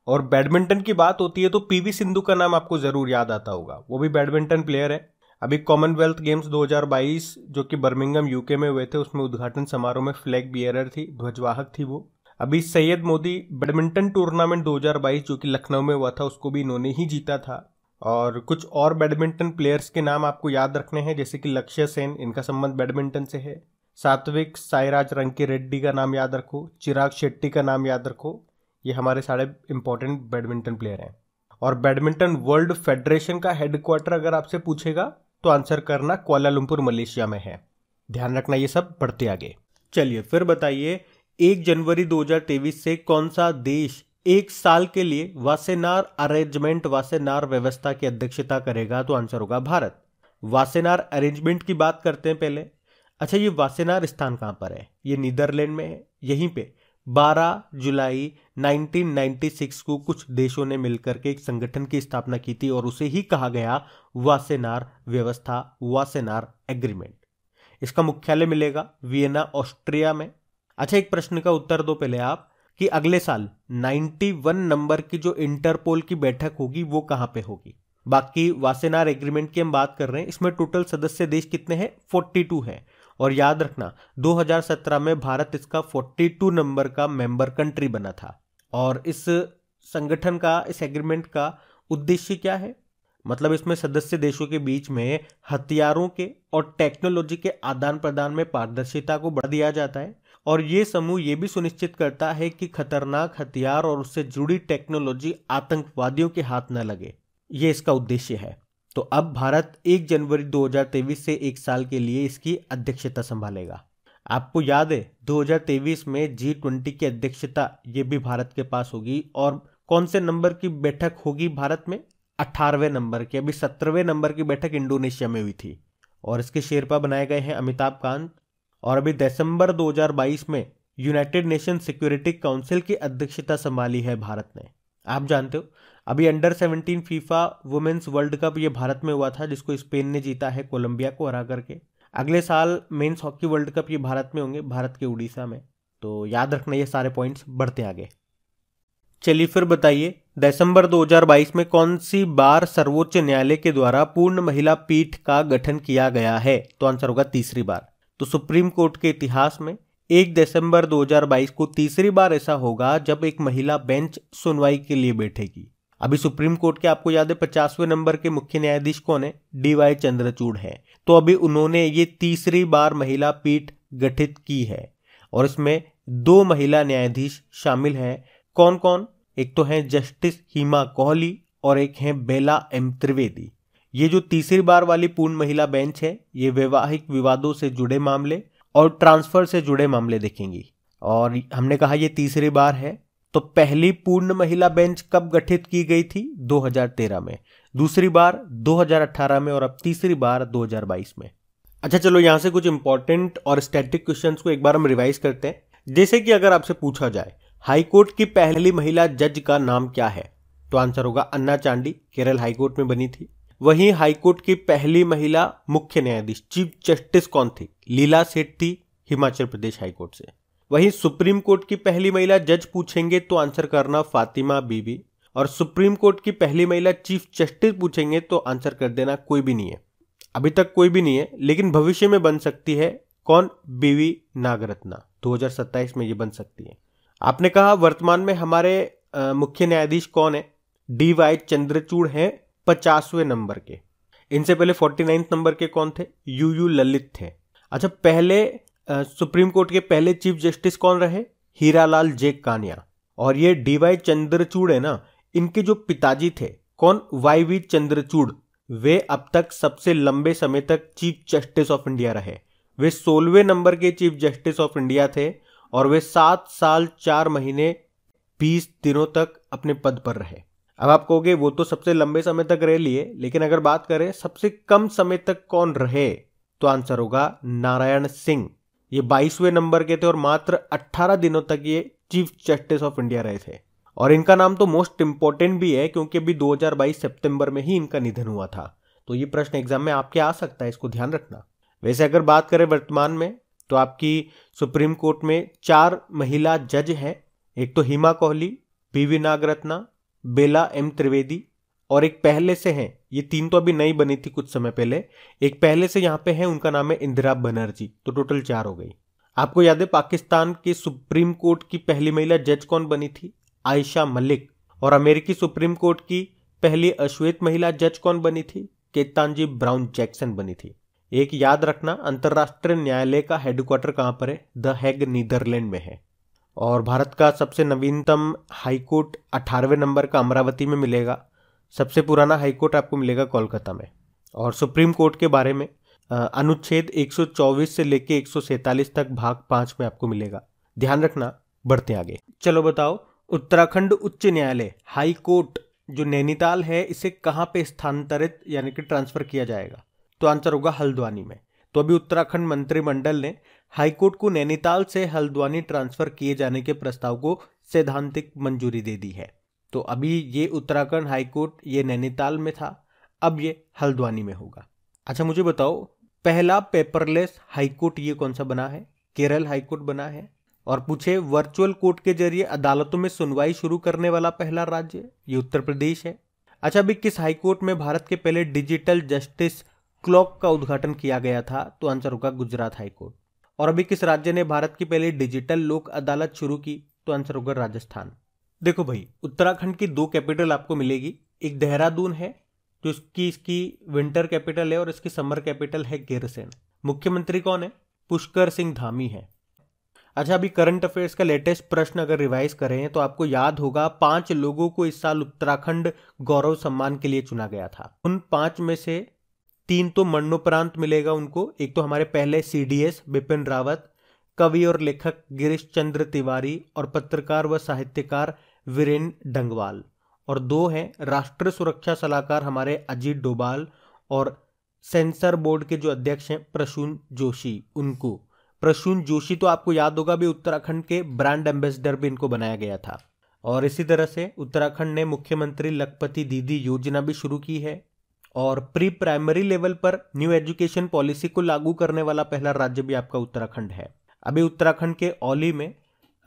और बैडमिंटन की बात होती है तो पीवी सिंधु का नाम आपको जरूर याद आता होगा, वो भी बैडमिंटन प्लेयर है। अभी कॉमनवेल्थ गेम्स 2022 जो कि बर्मिंघम यूके में हुए थे, उसमें उद्घाटन समारोह में फ्लैग बियरर थी, ध्वजवाहक थी वो। अभी सैयद मोदी बैडमिंटन टूर्नामेंट 2022 जो कि लखनऊ में हुआ था, उसको भी इन्होंने ही जीता था। और कुछ और बैडमिंटन प्लेयर्स के नाम आपको याद रखने हैं, जैसे कि लक्ष्य सेन, इनका संबंध बैडमिंटन से है। सात्विक साईराज रंकी रेड्डी का नाम याद रखो, चिराग शेट्टी का नाम याद रखो, ये हमारे सारे इंपॉर्टेंट बैडमिंटन प्लेयर हैं। और बैडमिंटन वर्ल्ड फेडरेशन का हेडक्वार्टर अगर आपसे पूछेगा तो आंसर करना कुआलालंपुर मलेशिया में है। ध्यान रखना ये सब। बढ़ते आगे। चलिए फिर बताइए, 1 जनवरी 2023 से कौन सा देश 1 साल के लिए वासेनार अरेंजमेंट वासेनार व्यवस्था की अध्यक्षता करेगा? तो आंसर होगा भारत। वासेनार अरेंजमेंट की बात करते हैं पहले। अच्छा, ये वासेनार स्थान कहां पर है? ये नीदरलैंड में है। यहीं पे 12 जुलाई 1996 को कुछ देशों ने मिलकर के एक संगठन की स्थापना की थी, और उसे ही कहा गया वासेनार व्यवस्था, वासेनार एग्रीमेंट। इसका मुख्यालय मिलेगा वियना, ऑस्ट्रिया में। अच्छा, एक प्रश्न का उत्तर दो पहले आप कि अगले साल 91 नंबर की जो इंटरपोल की बैठक होगी वो कहां पे होगी? बाकी वासेनार एग्रीमेंट की हम बात कर रहे हैं, इसमें टोटल सदस्य देश कितने हैं? 42 है। और याद रखना 2017 में भारत इसका 42 नंबर का मेंबर कंट्री बना था। और इस संगठन का, इस एग्रीमेंट का उद्देश्य क्या है? मतलब इसमें सदस्य देशों के बीच में हथियारों के और टेक्नोलॉजी के आदान प्रदान में पारदर्शिता को बढ़ा दिया जाता है, और ये समूह ये भी सुनिश्चित करता है कि खतरनाक हथियार और उससे जुड़ी टेक्नोलॉजी आतंकवादियों के हाथ न लगे। ये इसका उद्देश्य है। तो अब भारत 1 जनवरी 2023 से 1 साल के लिए इसकी अध्यक्षता संभालेगा। आपको याद है 2023 में G20 की अध्यक्षता ये भी भारत के पास होगी। और कौन से नंबर की बैठक होगी भारत में? 18वें नंबर की। अभी 17वें नंबर की बैठक इंडोनेशिया में हुई थी, और इसके शेरपा बनाए गए हैं अमिताभ कांत। और अभी दिसंबर 2022 में यूनाइटेड नेशन सिक्योरिटी काउंसिल की अध्यक्षता संभाली है भारत ने। आप जानते हो अभी under 17 FIFA women's world cup ये भारत में हुआ था, जिसको स्पेन ने जीता है कोलंबिया को हरा करके। अगले साल मेंस हॉकी वर्ल्ड कप ये भारत में होंगे, भारत के उड़ीसा में। तो याद रखना ये सारे पॉइंट्स। बढ़ते आगे। चलिए फिर बताइए, दिसंबर 2022 में कौन सी बार सर्वोच्च न्यायालय के द्वारा पूर्ण महिला पीठ का गठन किया गया है? तो आंसर होगा तीसरी बार। तो सुप्रीम कोर्ट के इतिहास में 1 दिसंबर 2022 को तीसरी बार ऐसा होगा जब एक महिला बेंच सुनवाई के लिए बैठेगी। अभी सुप्रीम कोर्ट के आपको याद है 50वें नंबर के मुख्य न्यायाधीश कौन है? DY चंद्रचूड़ है। तो अभी उन्होंने ये तीसरी बार महिला पीठ गठित की है, और इसमें 2 महिला न्यायाधीश शामिल हैं। कौन कौन? एक तो है जस्टिस हिमा कोहली और एक है बेला M त्रिवेदी। ये जो तीसरी बार वाली पूर्ण महिला बेंच है, ये वैवाहिक विवादों से जुड़े मामले और ट्रांसफर से जुड़े मामले देखेंगी। और हमने कहा ये तीसरी बार है। तो पहली पूर्ण महिला बेंच कब गठित की गई थी? 2013 में, दूसरी बार 2018 में, और अब तीसरी बार 2022 में। अच्छा चलो, यहां से कुछ इंपॉर्टेंट और स्टैटिक क्वेश्चंस को एक बार हम रिवाइज करते हैं। जैसे कि अगर आपसे पूछा जाए हाईकोर्ट की पहली महिला जज का नाम क्या है? तो आंसर होगा अन्ना चांडी, केरल हाईकोर्ट में बनी थी। वहीं हाईकोर्ट की पहली महिला मुख्य न्यायाधीश चीफ जस्टिस कौन थी? लीला सेठ थी, हिमाचल प्रदेश हाईकोर्ट से। वहीं सुप्रीम कोर्ट की पहली महिला जज पूछेंगे तो आंसर करना फातिमा बीबी, और सुप्रीम कोर्ट की पहली महिला चीफ जस्टिस पूछेंगे तो आंसर कर देना कोई भी नहीं है। अभी तक कोई भी नहीं है, लेकिन भविष्य में बन सकती है। कौन? बीवी नागरत्ना, 2027 में ये बन सकती है। आपने कहा वर्तमान में हमारे मुख्य न्यायाधीश कौन है? DY चंद्रचूड़ हैं 50वें नंबर के। इनसे पहले 49 नंबर के कौन थे? UU ललित थे। अच्छा, पहले सुप्रीम कोर्ट के पहले चीफ जस्टिस कौन रहे? हीरालाल जे कानिया। और ये DY चंद्रचूड़ है ना, इनके जो पिताजी थे कौन? YV चंद्रचूड़। वे अब तक सबसे लंबे समय तक चीफ जस्टिस ऑफ इंडिया रहे। वे 16वें नंबर के चीफ जस्टिस ऑफ इंडिया थे, और वे 7 साल 4 महीने 20 दिनों तक अपने पद पर रहे। अब आप कहोगे वो तो सबसे लंबे समय तक रह लिए, लेकिन अगर बात करें सबसे कम समय तक कौन रहे, तो आंसर होगा नारायण सिंह। ये 22वें नंबर के थे और मात्र 18 दिनों तक ये चीफ जस्टिस ऑफ इंडिया रहे थे। और इनका नाम तो मोस्ट इंपॉर्टेंट भी है क्योंकि अभी 2022 सितंबर में ही इनका निधन हुआ था। तो ये प्रश्न एग्जाम में आपके आ सकता है, इसको ध्यान रखना। वैसे अगर बात करें वर्तमान में तो आपकी सुप्रीम कोर्ट में 4 महिला जज हैं। एक तो हिमा कोहली, पीवी नागरत्ना, बेला एम त्रिवेदी और एक पहले से हैं, ये 3 तो अभी नई बनी थी कुछ समय पहले, एक पहले से यहाँ पे है, उनका नाम है इंदिरा बनर्जी। तो टोटल 4 हो गई। आपको याद है पाकिस्तान के सुप्रीम कोर्ट की पहली महिला जज कौन बनी थी? आयशा मलिक। और अमेरिकी सुप्रीम कोर्ट की पहली अश्वेत महिला जज कौन बनी थी? केतांजी ब्राउन जैक्सन बनी थी। एक याद रखना, अंतरराष्ट्रीय न्यायालय का हेडक्वार्टर कहां पर है? द हैग नीदरलैंड में है। और भारत का सबसे नवीनतम हाईकोर्ट 18वें नंबर का अमरावती में मिलेगा। सबसे पुराना हाईकोर्ट आपको मिलेगा कोलकाता में। और सुप्रीम कोर्ट के बारे में अनुच्छेद 124 से लेके 147 तक भाग 5 में आपको मिलेगा, ध्यान रखना। बढ़ते आगे, चलो बताओ, उत्तराखंड उच्च न्यायालय हाई कोर्ट जो नैनीताल है इसे कहां पे स्थानांतरित यानी कि ट्रांसफर किया जाएगा? तो आंसर होगा हल्द्वानी में। तो अभी उत्तराखंड मंत्रिमंडल ने हाईकोर्ट को नैनीताल से हल्द्वानी ट्रांसफर किए जाने के प्रस्ताव को सैद्धांतिक मंजूरी दे दी है। तो अभी ये उत्तराखंड हाईकोर्ट ये नैनीताल में था, अब ये हल्द्वानी में होगा। अच्छा मुझे बताओ, पहला पेपरलेस हाईकोर्ट ये कौन सा बना है? केरल हाईकोर्ट बना है। और पूछे वर्चुअल कोर्ट के जरिए अदालतों में सुनवाई शुरू करने वाला पहला राज्य, ये उत्तर प्रदेश है। अच्छा अभी किस हाईकोर्ट में भारत के पहले डिजिटल जस्टिस क्लॉक का उद्घाटन किया गया था? तो आंसर होगा गुजरात हाईकोर्ट। और अभी किस राज्य ने भारत की पहली डिजिटल लोक अदालत शुरू की? तो आंसर होगा राजस्थान। देखो भाई, उत्तराखंड की 2 कैपिटल आपको मिलेगी। एक देहरादून है जो इसकी विंटर कैपिटल है और इसकी समर कैपिटल है गैरसैंण। मुख्यमंत्री कौन है? पुष्कर सिंह धामी है। अच्छा अभी करंट अफेयर्स का लेटेस्ट प्रश्न अगर रिवाइज करें तो आपको याद होगा 5 लोगों को इस साल उत्तराखंड गौरव सम्मान के लिए चुना गया था। उन 5 में से 3 तो मरणोपरांत मिलेगा उनको। एक तो हमारे पहले CDS बिपिन रावत, कवि और लेखक गिरीश चंद्र तिवारी और पत्रकार व साहित्यकार वीरेंद्र डंगवाल। और 2 हैं राष्ट्रीय सुरक्षा सलाहकार हमारे अजीत डोभाल और सेंसर बोर्ड के जो अध्यक्ष हैं प्रसून जोशी, उनको। प्रसून जोशी तो आपको याद होगा भी उत्तराखंड के ब्रांड एम्बेसडर भी इनको बनाया गया था। और इसी तरह से उत्तराखंड ने मुख्यमंत्री लखपति दीदी योजना भी शुरू की है। और प्री प्राइमरी लेवल पर न्यू एजुकेशन पॉलिसी को लागू करने वाला पहला राज्य भी आपका उत्तराखंड है। अभी उत्तराखंड के औली में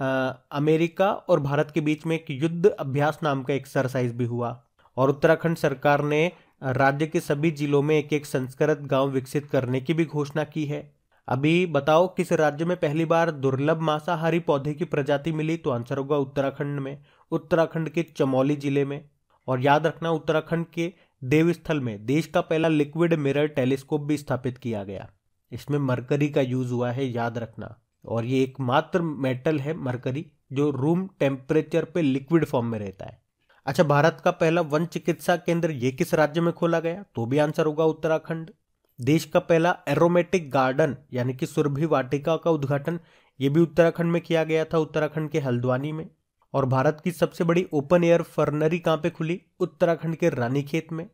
अमेरिका और भारत के बीच में एक युद्ध अभ्यास नाम का एक्सरसाइज भी हुआ। और उत्तराखंड सरकार ने राज्य के सभी जिलों में एक संस्कृत गांव विकसित करने की भी घोषणा की है। अभी बताओ किस राज्य में पहली बार दुर्लभ मांसाहारी पौधे की प्रजाति मिली? तो आंसर होगा उत्तराखंड में, उत्तराखंड के चमोली जिले में। और याद रखना उत्तराखंड के देवस्थल में देश का पहला लिक्विड मिरर टेलीस्कोप भी स्थापित किया गया। इसमें मरकरी का यूज हुआ है, याद रखना। और ये एकमात्र मेटल है मरकरी जो रूम टेम्परेचर पे लिक्विड फॉर्म में रहता है। अच्छा भारत का पहला वन चिकित्सा केंद्र ये किस राज्य में खोला गया? तो भी आंसर होगा उत्तराखंड। देश का पहला एरोमेटिक गार्डन यानी कि सुरभि वाटिका का उद्घाटन ये भी उत्तराखंड में किया गया था, उत्तराखंड के हल्द्वानी में। और भारत की सबसे बड़ी ओपन एयर फर्नरी कहां पे खुली? उत्तराखंड के रानीखेत में।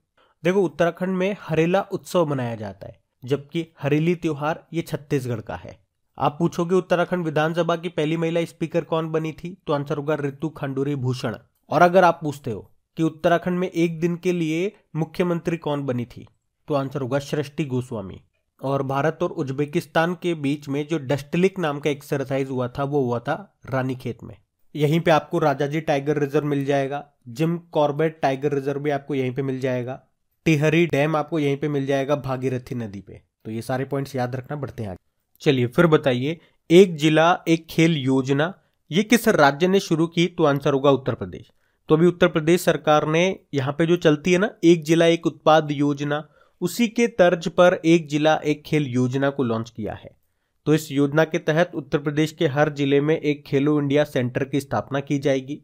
देखो उत्तराखंड में हरेला उत्सव मनाया जाता है, जबकि हरेली त्योहार ये छत्तीसगढ़ का है। आप पूछोगे उत्तराखंड विधानसभा की पहली महिला स्पीकर कौन बनी थी? तो आंसर होगा ऋतु खंडूरी भूषण। और अगर आप पूछते हो कि उत्तराखंड में एक दिन के लिए मुख्यमंत्री कौन बनी थी? तो आंसर होगा सृष्टि गोस्वामी। और भारत और उज्बेकिस्तान के बीच में जो डस्टलिक नाम का एक्सरसाइज हुआ था वो हुआ था रानीखेत में। यहीं पे आपको राजाजी टाइगर रिजर्व मिल जाएगा, जिम कॉर्बेट टाइगर रिजर्व भी आपको यहीं पे मिल जाएगा, टिहरी डैम आपको यहीं पे मिल जाएगा भागीरथी नदी पे। तो ये सारे पॉइंट्स याद रखना, बढ़ते हैं आगे। चलिए फिर बताइए, एक जिला एक खेल योजना ये किस राज्य ने शुरू की? तो आंसर होगा उत्तर प्रदेश। तो अभी उत्तर प्रदेश सरकार ने यहाँ पे जो चलती है ना एक जिला एक उत्पाद योजना, उसी के तर्ज पर एक जिला एक खेल योजना को लॉन्च किया है। तो इस योजना के तहत उत्तर प्रदेश के हर जिले में एक खेलो इंडिया सेंटर की स्थापना की जाएगी।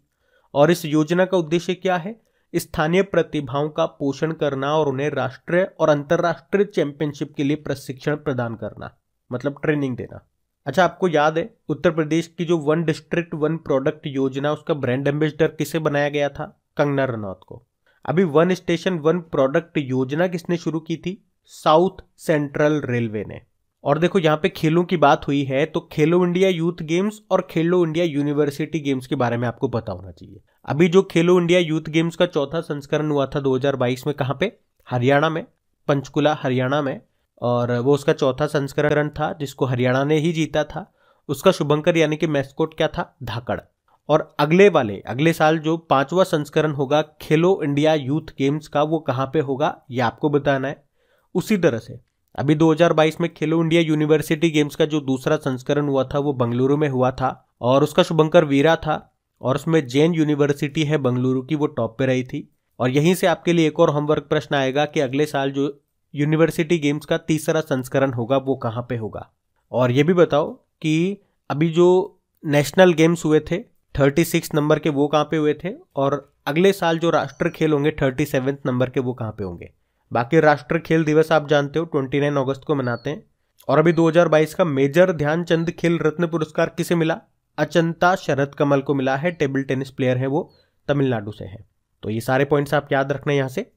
और इस योजना का उद्देश्य क्या है? स्थानीय प्रतिभाओं का पोषण करना और उन्हें राष्ट्रीय और अंतर्राष्ट्रीय चैंपियनशिप के लिए प्रशिक्षण प्रदान करना, मतलब ट्रेनिंग देना। अच्छा आपको याद है उत्तर प्रदेश की जो वन डिस्ट्रिक्ट वन प्रोडक्ट योजना उसका ब्रांड एम्बेसडर किसे बनाया गया था? कंगना रनौत को। अभी वन स्टेशन वन प्रोडक्ट योजना किसने शुरू की थी? साउथ सेंट्रल रेलवे ने। और देखो यहाँ पे खेलों की बात हुई है तो खेलो इंडिया यूथ गेम्स और खेलो इंडिया यूनिवर्सिटी गेम्स के बारे में आपको पता होना चाहिए। अभी जो खेलो इंडिया यूथ गेम्स का चौथा संस्करण हुआ था 2022 में, कहाँ पे? हरियाणा में, पंचकुला हरियाणा में। और वो उसका चौथा संस्करण था जिसको हरियाणा ने ही जीता था। उसका शुभंकर यानी कि मैस्कोट क्या था? धाकड़। और अगले साल जो 5वां संस्करण होगा खेलो इंडिया यूथ गेम्स का, वो कहाँ पे होगा ये आपको बताना है। उसी तरह से अभी 2022 में खेलो इंडिया यूनिवर्सिटी गेम्स का जो दूसरा संस्करण हुआ था वो बंगलुरु में हुआ था और उसका शुभंकर वीरा था। और उसमें जैन यूनिवर्सिटी है बंगलुरु की, वो टॉप पे रही थी। और यहीं से आपके लिए एक और होमवर्क प्रश्न आएगा कि अगले साल जो यूनिवर्सिटी गेम्स का तीसरा संस्करण होगा वो कहाँ पे होगा। और ये भी बताओ कि अभी जो नेशनल गेम्स हुए थे 36 नंबर के, वो कहाँ पे हुए थे, और अगले साल जो राष्ट्र खेल होंगे 37 नंबर के, वो कहाँ पे होंगे। बाकी राष्ट्र खेल दिवस आप जानते हो 29 अगस्त को मनाते हैं। और अभी 2022 का मेजर ध्यानचंद खेल रत्न पुरस्कार किसे मिला? अचंता शरद कमल को मिला है। टेबल टेनिस प्लेयर है वो, तमिलनाडु से है। तो ये सारे पॉइंट्स आप याद रखना यहाँ से।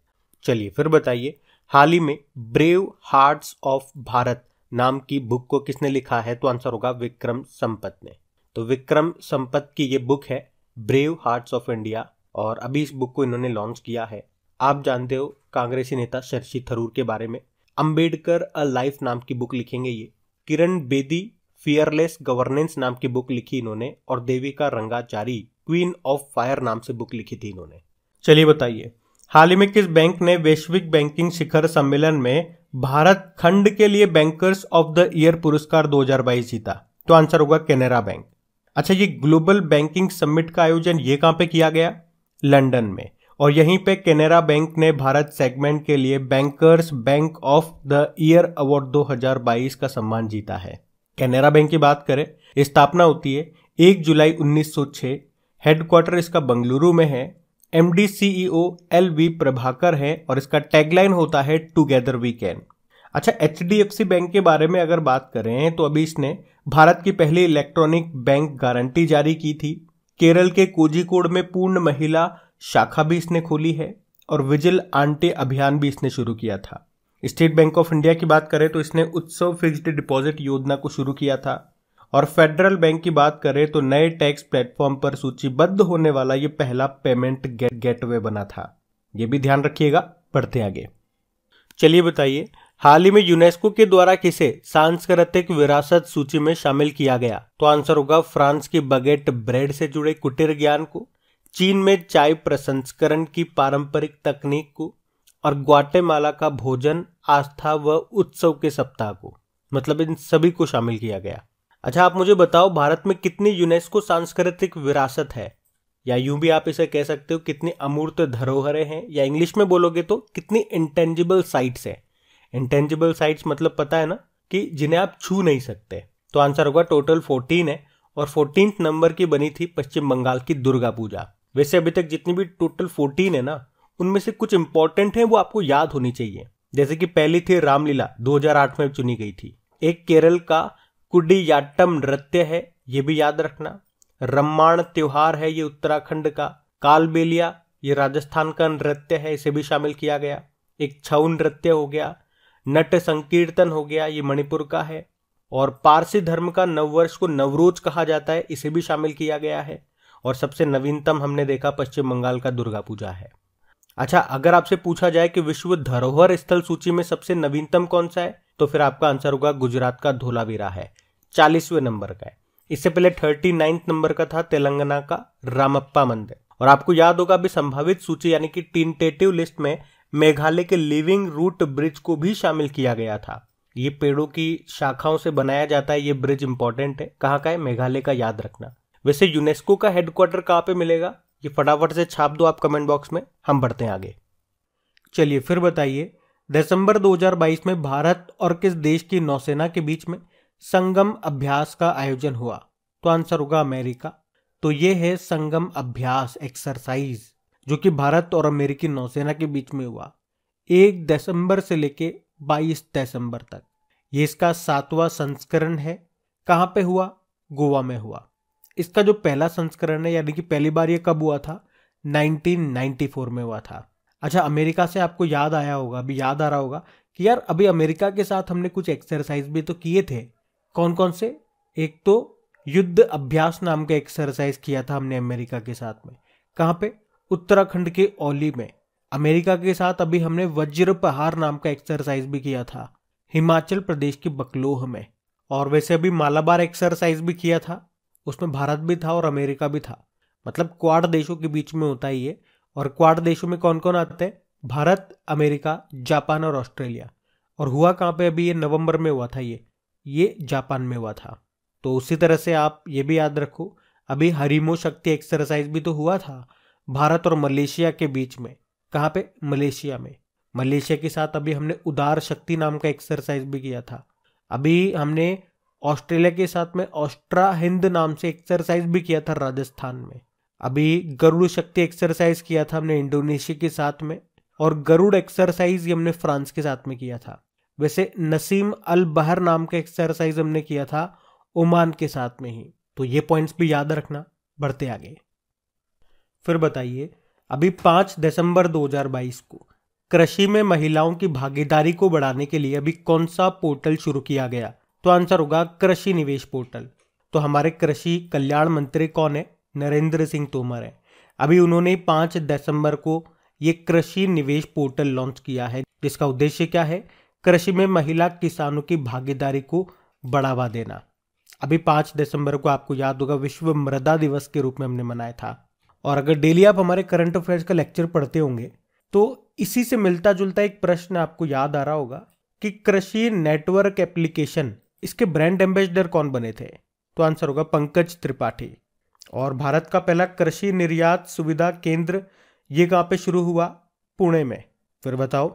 चलिए फिर बताइए, हाल ही में ब्रेव हार्ट्स ऑफ भारत नाम की बुक को किसने लिखा है? तो आंसर होगा विक्रम संपत ने। तो विक्रम संपत की ये बुक है ब्रेव हार्ट्स ऑफ इंडिया, और अभी इस बुक को इन्होंने लॉन्च किया है। आप जानते हो कांग्रेसी नेता शशि थरूर के बारे में। अंबेडकर अ लाइफ नाम की बुक लिखेंगे ये। किरण बेदी फियरलेस गवर्नेंस नाम की बुक लिखी इन्होंने। और Devika Rangachari queen of fire नाम से बुक लिखी थी इन्होंने। चलिए बताइए, हाल ही में किस बैंक ने वैश्विक बैंकिंग शिखर सम्मेलन में भारत खंड के लिए बैंकर्स ऑफ द ईयर पुरस्कार 2022 जीता? तो आंसर होगा कैनरा बैंक। अच्छा, ये ग्लोबल बैंकिंग समिट का आयोजन ये कहां पे किया गया? लंदन में। और यहीं पे कैनरा बैंक ने भारत सेगमेंट के लिए bankers bank of the year award 2022 का सम्मान जीता है। कैनरा बैंक की बात करें, स्थापना होती है 1 जुलाई 1906। हेडक्वार्टर इसका बंगलुरु में है। एमडी सीईओ एलवी प्रभाकर है और इसका टैगलाइन होता है टुगेदर वी कैन। अच्छा, एचडीएफसी बैंक के बारे में अगर बात करें तो अभी इसने भारत की पहली इलेक्ट्रॉनिक बैंक गारंटी जारी की थी। केरल के कोझिकोड में पूर्ण महिला शाखा भी इसने खोली है और विजिल आंटे अभियान भी इसने शुरू किया था। स्टेट बैंक ऑफ इंडिया की बात करें तो इसने उत्सव फिक्स्ड डिपॉजिट योजना को शुरू किया था। और फेडरल बैंक की बात करें तो नए टैक्स प्लेटफॉर्म पर सूचीबद्ध होने वाला ये पहला पेमेंट गेटवे बना था। ये भी ध्यान रखिएगा। बढ़ते आगे। चलिए बताइए, हाल ही में यूनेस्को के द्वारा किसे सांस्कृतिक विरासत सूची में शामिल किया गया? तो आंसर होगा फ्रांस की बगेट ब्रेड से जुड़े कुटीर ज्ञान को, चीन में चाय प्रसंस्करण की पारंपरिक तकनीक को, और ग्वाटेमाला का भोजन आस्था व उत्सव के सप्ताह को। मतलब इन सभी को शामिल किया गया। अच्छा, आप मुझे बताओ, भारत में कितनी यूनेस्को सांस्कृतिक विरासत है, या यूं भी आप इसे कह सकते हो कितनी अमूर्त धरोहरें हैं, या इंग्लिश में बोलोगे तो कितनी इंटेंजिबल साइट्स है। इंटेंजिबल साइट्स मतलब पता है ना, कि जिन्हें आप छू नहीं सकते। तो आंसर होगा टोटल 14 है। और 14 नंबर की बनी थी पश्चिम बंगाल की दुर्गा पूजा। वैसे अभी तक जितनी भी टोटल 14 है ना, उनमें से कुछ इंपॉर्टेंट है वो आपको याद होनी चाहिए। जैसे कि पहली थी रामलीला, 2008 में चुनी गई थी। एक केरल का कुडियाट्टम नृत्य है, ये भी याद रखना। रम्माण त्योहार है, ये उत्तराखंड का। कालबेलिया ये राजस्थान का नृत्य है, इसे भी शामिल किया गया। एक छऊ नृत्य हो गया। नट संकीर्तन हो गया, ये मणिपुर का है। और पारसी धर्म का नववर्ष को नवरोज कहा जाता है, इसे भी शामिल किया गया है। और सबसे नवीनतम हमने देखा पश्चिम बंगाल का दुर्गा पूजा है। अच्छा, अगर आपसे पूछा जाए कि विश्व धरोहर स्थल सूची में सबसे नवीनतम कौन सा है, तो फिर आपका आंसर होगा गुजरात का धोलावीरा है, 40वें नंबर का है। इससे पहले 39 नंबर का था तेलंगाना का रामप्पा मंदिर। और आपको याद होगा अभी संभावित सूची यानी कि टेंटेटिव लिस्ट में मेघालय के लिविंग रूट ब्रिज को भी शामिल किया गया था। ये पेड़ों की शाखाओं से बनाया जाता है, ये ब्रिज इंपॉर्टेंट है। कहाँ का है? मेघालय का, याद रखना। वैसे यूनेस्को का हेडक्वार्टर कहाँ पे मिलेगा, ये फटाफट से छाप दो आप कमेंट बॉक्स में। हम बढ़ते हैं आगे। चलिए फिर बताइए, दिसंबर 2022 में भारत और किस देश की नौसेना के बीच में संगम अभ्यास का आयोजन हुआ? तो आंसर होगा अमेरिका। तो ये है संगम अभ्यास एक्सरसाइज, जो कि भारत और अमेरिकी नौसेना के बीच में हुआ 1 दिसंबर से लेके 22 दिसंबर तक। ये इसका 7वां संस्करण है। कहाँ पे हुआ? गोवा में हुआ। इसका जो पहला संस्करण है, यानी कि पहली बार ये कब हुआ था? 1994 में हुआ था। अच्छा, अमेरिका से आपको याद आया होगा, अभी याद आ रहा होगा कि यार अभी अमेरिका के साथ हमने कुछ एक्सरसाइज भी तो किए थे। कौन कौन से? एक तो युद्ध अभ्यास नाम का एक्सरसाइज किया था हमने अमेरिका के साथ में। कहाँ पे? उत्तराखंड के औली में। अमेरिका के साथ अभी हमने वज्र प्रहार नाम का एक्सरसाइज भी किया था हिमाचल प्रदेश के बकलोह में। और वैसे अभी मालाबार एक्सरसाइज भी किया था, उसमें भारत भी था और अमेरिका भी था। मतलब क्वाड देशों के बीच में होता है ये। और क्वाड देशों में कौन कौन आते हैं? भारत, अमेरिका, जापान और ऑस्ट्रेलिया। और हुआ कहाँ पे? अभी ये नवंबर में हुआ था, ये जापान में हुआ था। तो उसी तरह से आप ये भी याद रखो, अभी हरिमो शक्ति एक्सरसाइज भी तो हुआ था भारत और मलेशिया के बीच में। कहाँ पे? मलेशिया में। मलेशिया के साथ अभी हमने उदार शक्ति नाम का एक्सरसाइज भी किया था। अभी हमने ऑस्ट्रेलिया के साथ में ऑस्ट्रा हिंद नाम से एक्सरसाइज भी किया था राजस्थान में। अभी गरुड़ शक्ति एक्सरसाइज किया था हमने इंडोनेशिया के साथ में। और गरुड़ एक्सरसाइज ही हमने फ्रांस के साथ में किया था। वैसे नसीम अल बहर नाम का एक्सरसाइज हमने किया था ओमान के साथ में ही। तो ये पॉइंट्स भी याद रखना। बढ़ते आगे। फिर बताइए, अभी 5 दिसंबर 2022 को कृषि में महिलाओं की भागीदारी को बढ़ाने के लिए अभी कौन सा पोर्टल शुरू किया गया? तो आंसर होगा कृषि निवेश पोर्टल। तो हमारे कृषि कल्याण मंत्री कौन है? नरेंद्र सिंह तोमर है। अभी उन्होंने 5 दिसंबर को ये कृषि निवेश पोर्टल लॉन्च किया है, जिसका उद्देश्य क्या है? कृषि में महिला किसानों की भागीदारी को बढ़ावा देना। अभी 5 दिसंबर को आपको याद होगा विश्व मृदा दिवस के रूप में हमने मनाया था। और अगर डेली आप हमारे करंट अफेयर्स का लेक्चर पढ़ते होंगे तो इसी से मिलता जुलता एक प्रश्न आपको याद आ रहा होगा कि कृषि नेटवर्क एप्लीकेशन, इसके ब्रांड एम्बेसडर कौन बने थे? तो आंसर होगा पंकज त्रिपाठी। और भारत का पहला कृषि निर्यात सुविधा केंद्र ये कहाँ पे शुरू हुआ? पुणे में। फिर बताओ,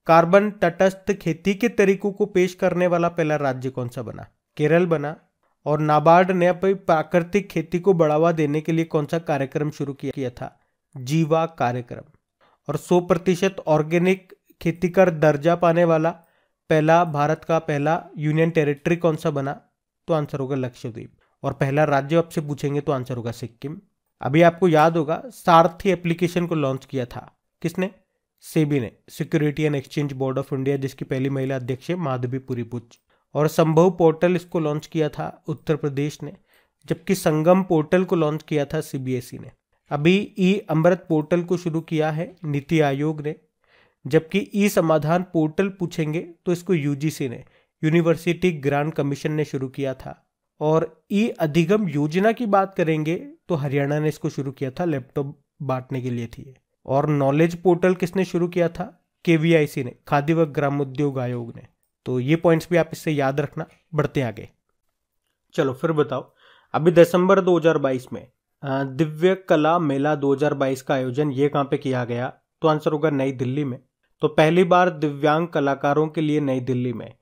कार्बन तटस्थ खेती के तरीकों को पेश करने वाला पहला राज्य कौन सा बना? केरल बना। और नाबार्ड ने प्राकृतिक खेती को बढ़ावा देने के लिए कौन सा कार्यक्रम शुरू किया था? जीवा कार्यक्रम। और 100% ऑर्गेनिक खेती का दर्जा पाने वाला भारत का पहला यूनियन टेरिटरी कौन सा बना? तो आंसर होगा लक्षद्वीप। और पहला राज्य आपसे पूछेंगे तो आंसर होगा सिक्किम। अभी आपको याद होगा सारथी एप्लीकेशन को लॉन्च किया था किसने? सेबी ने, security and exchange board of India, जिसकी पहली महिला अध्यक्ष है माधवी बुच। और संभव पोर्टल इसको लॉन्च किया था उत्तर प्रदेश ने, जबकि संगम पोर्टल को लॉन्च किया था सीबीएसई ने। अभी ई अमृत पोर्टल को शुरू किया है नीति आयोग ने, जबकि ई समाधान पोर्टल पूछेंगे तो इसको यूजीसी ने, यूनिवर्सिटी ग्रांट कमीशन ने शुरू किया था। और ई अधिगम योजना की बात करेंगे तो हरियाणा ने इसको शुरू किया था, लैपटॉप बांटने के लिए थी। और नॉलेज पोर्टल किसने शुरू किया था? केवीआईसी ने, खादी व ग्रामोद्योग आयोग ने। तो ये पॉइंट्स भी आप इससे याद रखना। बढ़ते आगे। चलो फिर बताओ, अभी दिसंबर 2022 में दिव्य कला मेला 2022 का आयोजन ये कहाँ पे किया गया? तो आंसर होगा नई दिल्ली में। तो पहली बार दिव्यांग कलाकारों के लिए नई दिल्ली में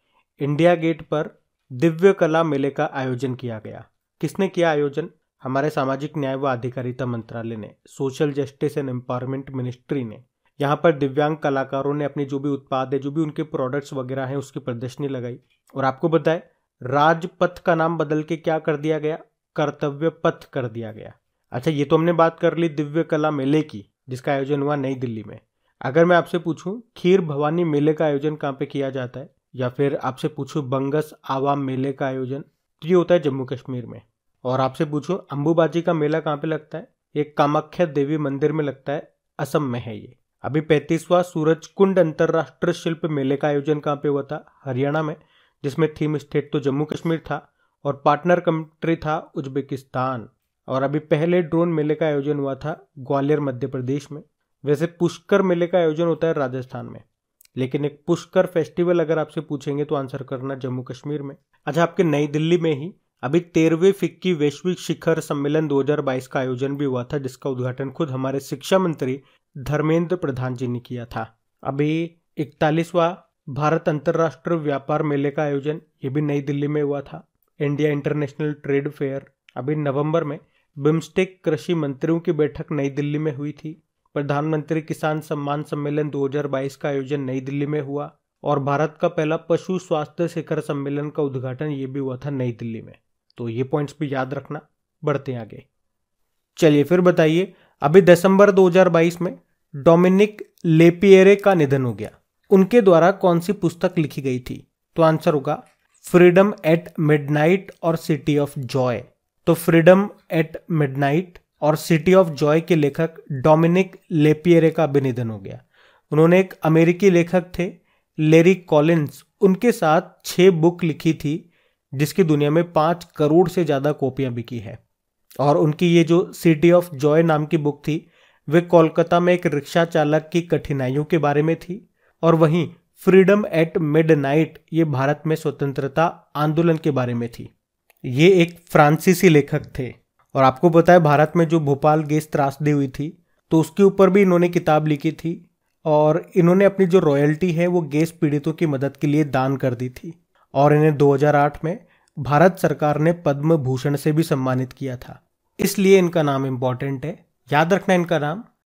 इंडिया गेट पर दिव्य कला मेले का आयोजन किया गया। किसने किया आयोजन? हमारे सामाजिक न्याय व अधिकारिता मंत्रालय ने, social justice and empowerment ministry ने। यहाँ पर दिव्यांग कलाकारों ने अपनी जो भी उत्पाद है, जो भी उनके प्रोडक्ट्स वगैरह हैं, उसकी प्रदर्शनी लगाई। और आपको बताए, राजपथ का नाम बदल के क्या कर दिया गया? कर्तव्य पथ कर दिया गया। अच्छा, ये तो हमने बात कर ली दिव्य कला मेले की, जिसका आयोजन हुआ नई दिल्ली में। अगर मैं आपसे पूछूं खीर भवानी मेले का आयोजन कहाँ पे किया जाता है, या फिर आपसे पूछूं बंगस आवाम मेले का आयोजन, तो ये होता है जम्मू कश्मीर में। और आपसे पूछूं अंबुबाजी का मेला कहाँ पे लगता है? ये कामाख्या देवी मंदिर में लगता है, असम में है ये। अभी 35वां सूरजकुंड अंतरराष्ट्रीय शिल्प मेले का आयोजन कहाँ पे हुआ था? हरियाणा में, जिसमें थीम स्टेट तो जम्मू कश्मीर था और पार्टनर कंट्री था उज्बेकिस्तान। और अभी पहले ड्रोन मेले का आयोजन हुआ था ग्वालियर मध्य प्रदेश में। वैसे पुष्कर मेले का आयोजन होता है राजस्थान में, लेकिन एक पुष्कर फेस्टिवल अगर आपसे पूछेंगे तो आंसर करना जम्मू कश्मीर में। अच्छा, आपके नई दिल्ली में ही अभी 13वें फिक्की वैश्विक शिखर सम्मेलन 2022 का आयोजन भी हुआ था, जिसका उद्घाटन खुद हमारे शिक्षा मंत्री धर्मेंद्र प्रधान जी ने किया था। अभी 41वां भारत अंतर्राष्ट्रीय व्यापार मेले का आयोजन ये भी नई दिल्ली में हुआ था, इंडिया इंटरनेशनल ट्रेड फेयर। अभी नवंबर में बिम्स्टेक कृषि मंत्रियों की बैठक नई दिल्ली में हुई थी। प्रधानमंत्री किसान सम्मान सम्मेलन 2022 का आयोजन नई दिल्ली में हुआ। और भारत का पहला पशु स्वास्थ्य शिखर सम्मेलन का उद्घाटन ये भी हुआ था नई दिल्ली में। तो ये पॉइंट्स भी याद रखना। बढ़ते हैं आगे। चलिए फिर बताइए, अभी दिसंबर 2022 में डोमिनिक लेपिएरे का निधन हो गया। उनके द्वारा कौन सी पुस्तक लिखी गई थी? तो आंसर होगा फ्रीडम एट मिडनाइट और सिटी ऑफ जॉय। तो फ्रीडम एट मिडनाइट और सिटी ऑफ जॉय के लेखक डोमिनिक लेपियरे का भी निधन हो गया। उन्होंने एक अमेरिकी लेखक थे लेरी कॉलिंस, उनके साथ 6 बुक लिखी थी जिसकी दुनिया में 5 करोड़ से ज्यादा कॉपियां बिकी है। और उनकी ये जो सिटी ऑफ जॉय नाम की बुक थी वे कोलकाता में एक रिक्शा चालक की कठिनाइयों के बारे में थी, और वहीं फ्रीडम एट मिडनाइट ये भारत में स्वतंत्रता आंदोलन के बारे में थी। ये एक फ्रांसीसी लेखक थे। और आपको पता है भारत में जो भोपाल गैस त्रासदी हुई थी तो उसके ऊपर भी इन्होंने किताब लिखी थी, और इन्होंने अपनी जो रॉयल्टी है वो गैस पीड़ितों की मदद के लिए दान कर दी थी। और इन्हें 2008 में भारत सरकार ने पद्म भूषण से भी सम्मानित किया था। इसलिए इनका नाम इम्पोर्टेंट है, याद रखना इनका नाम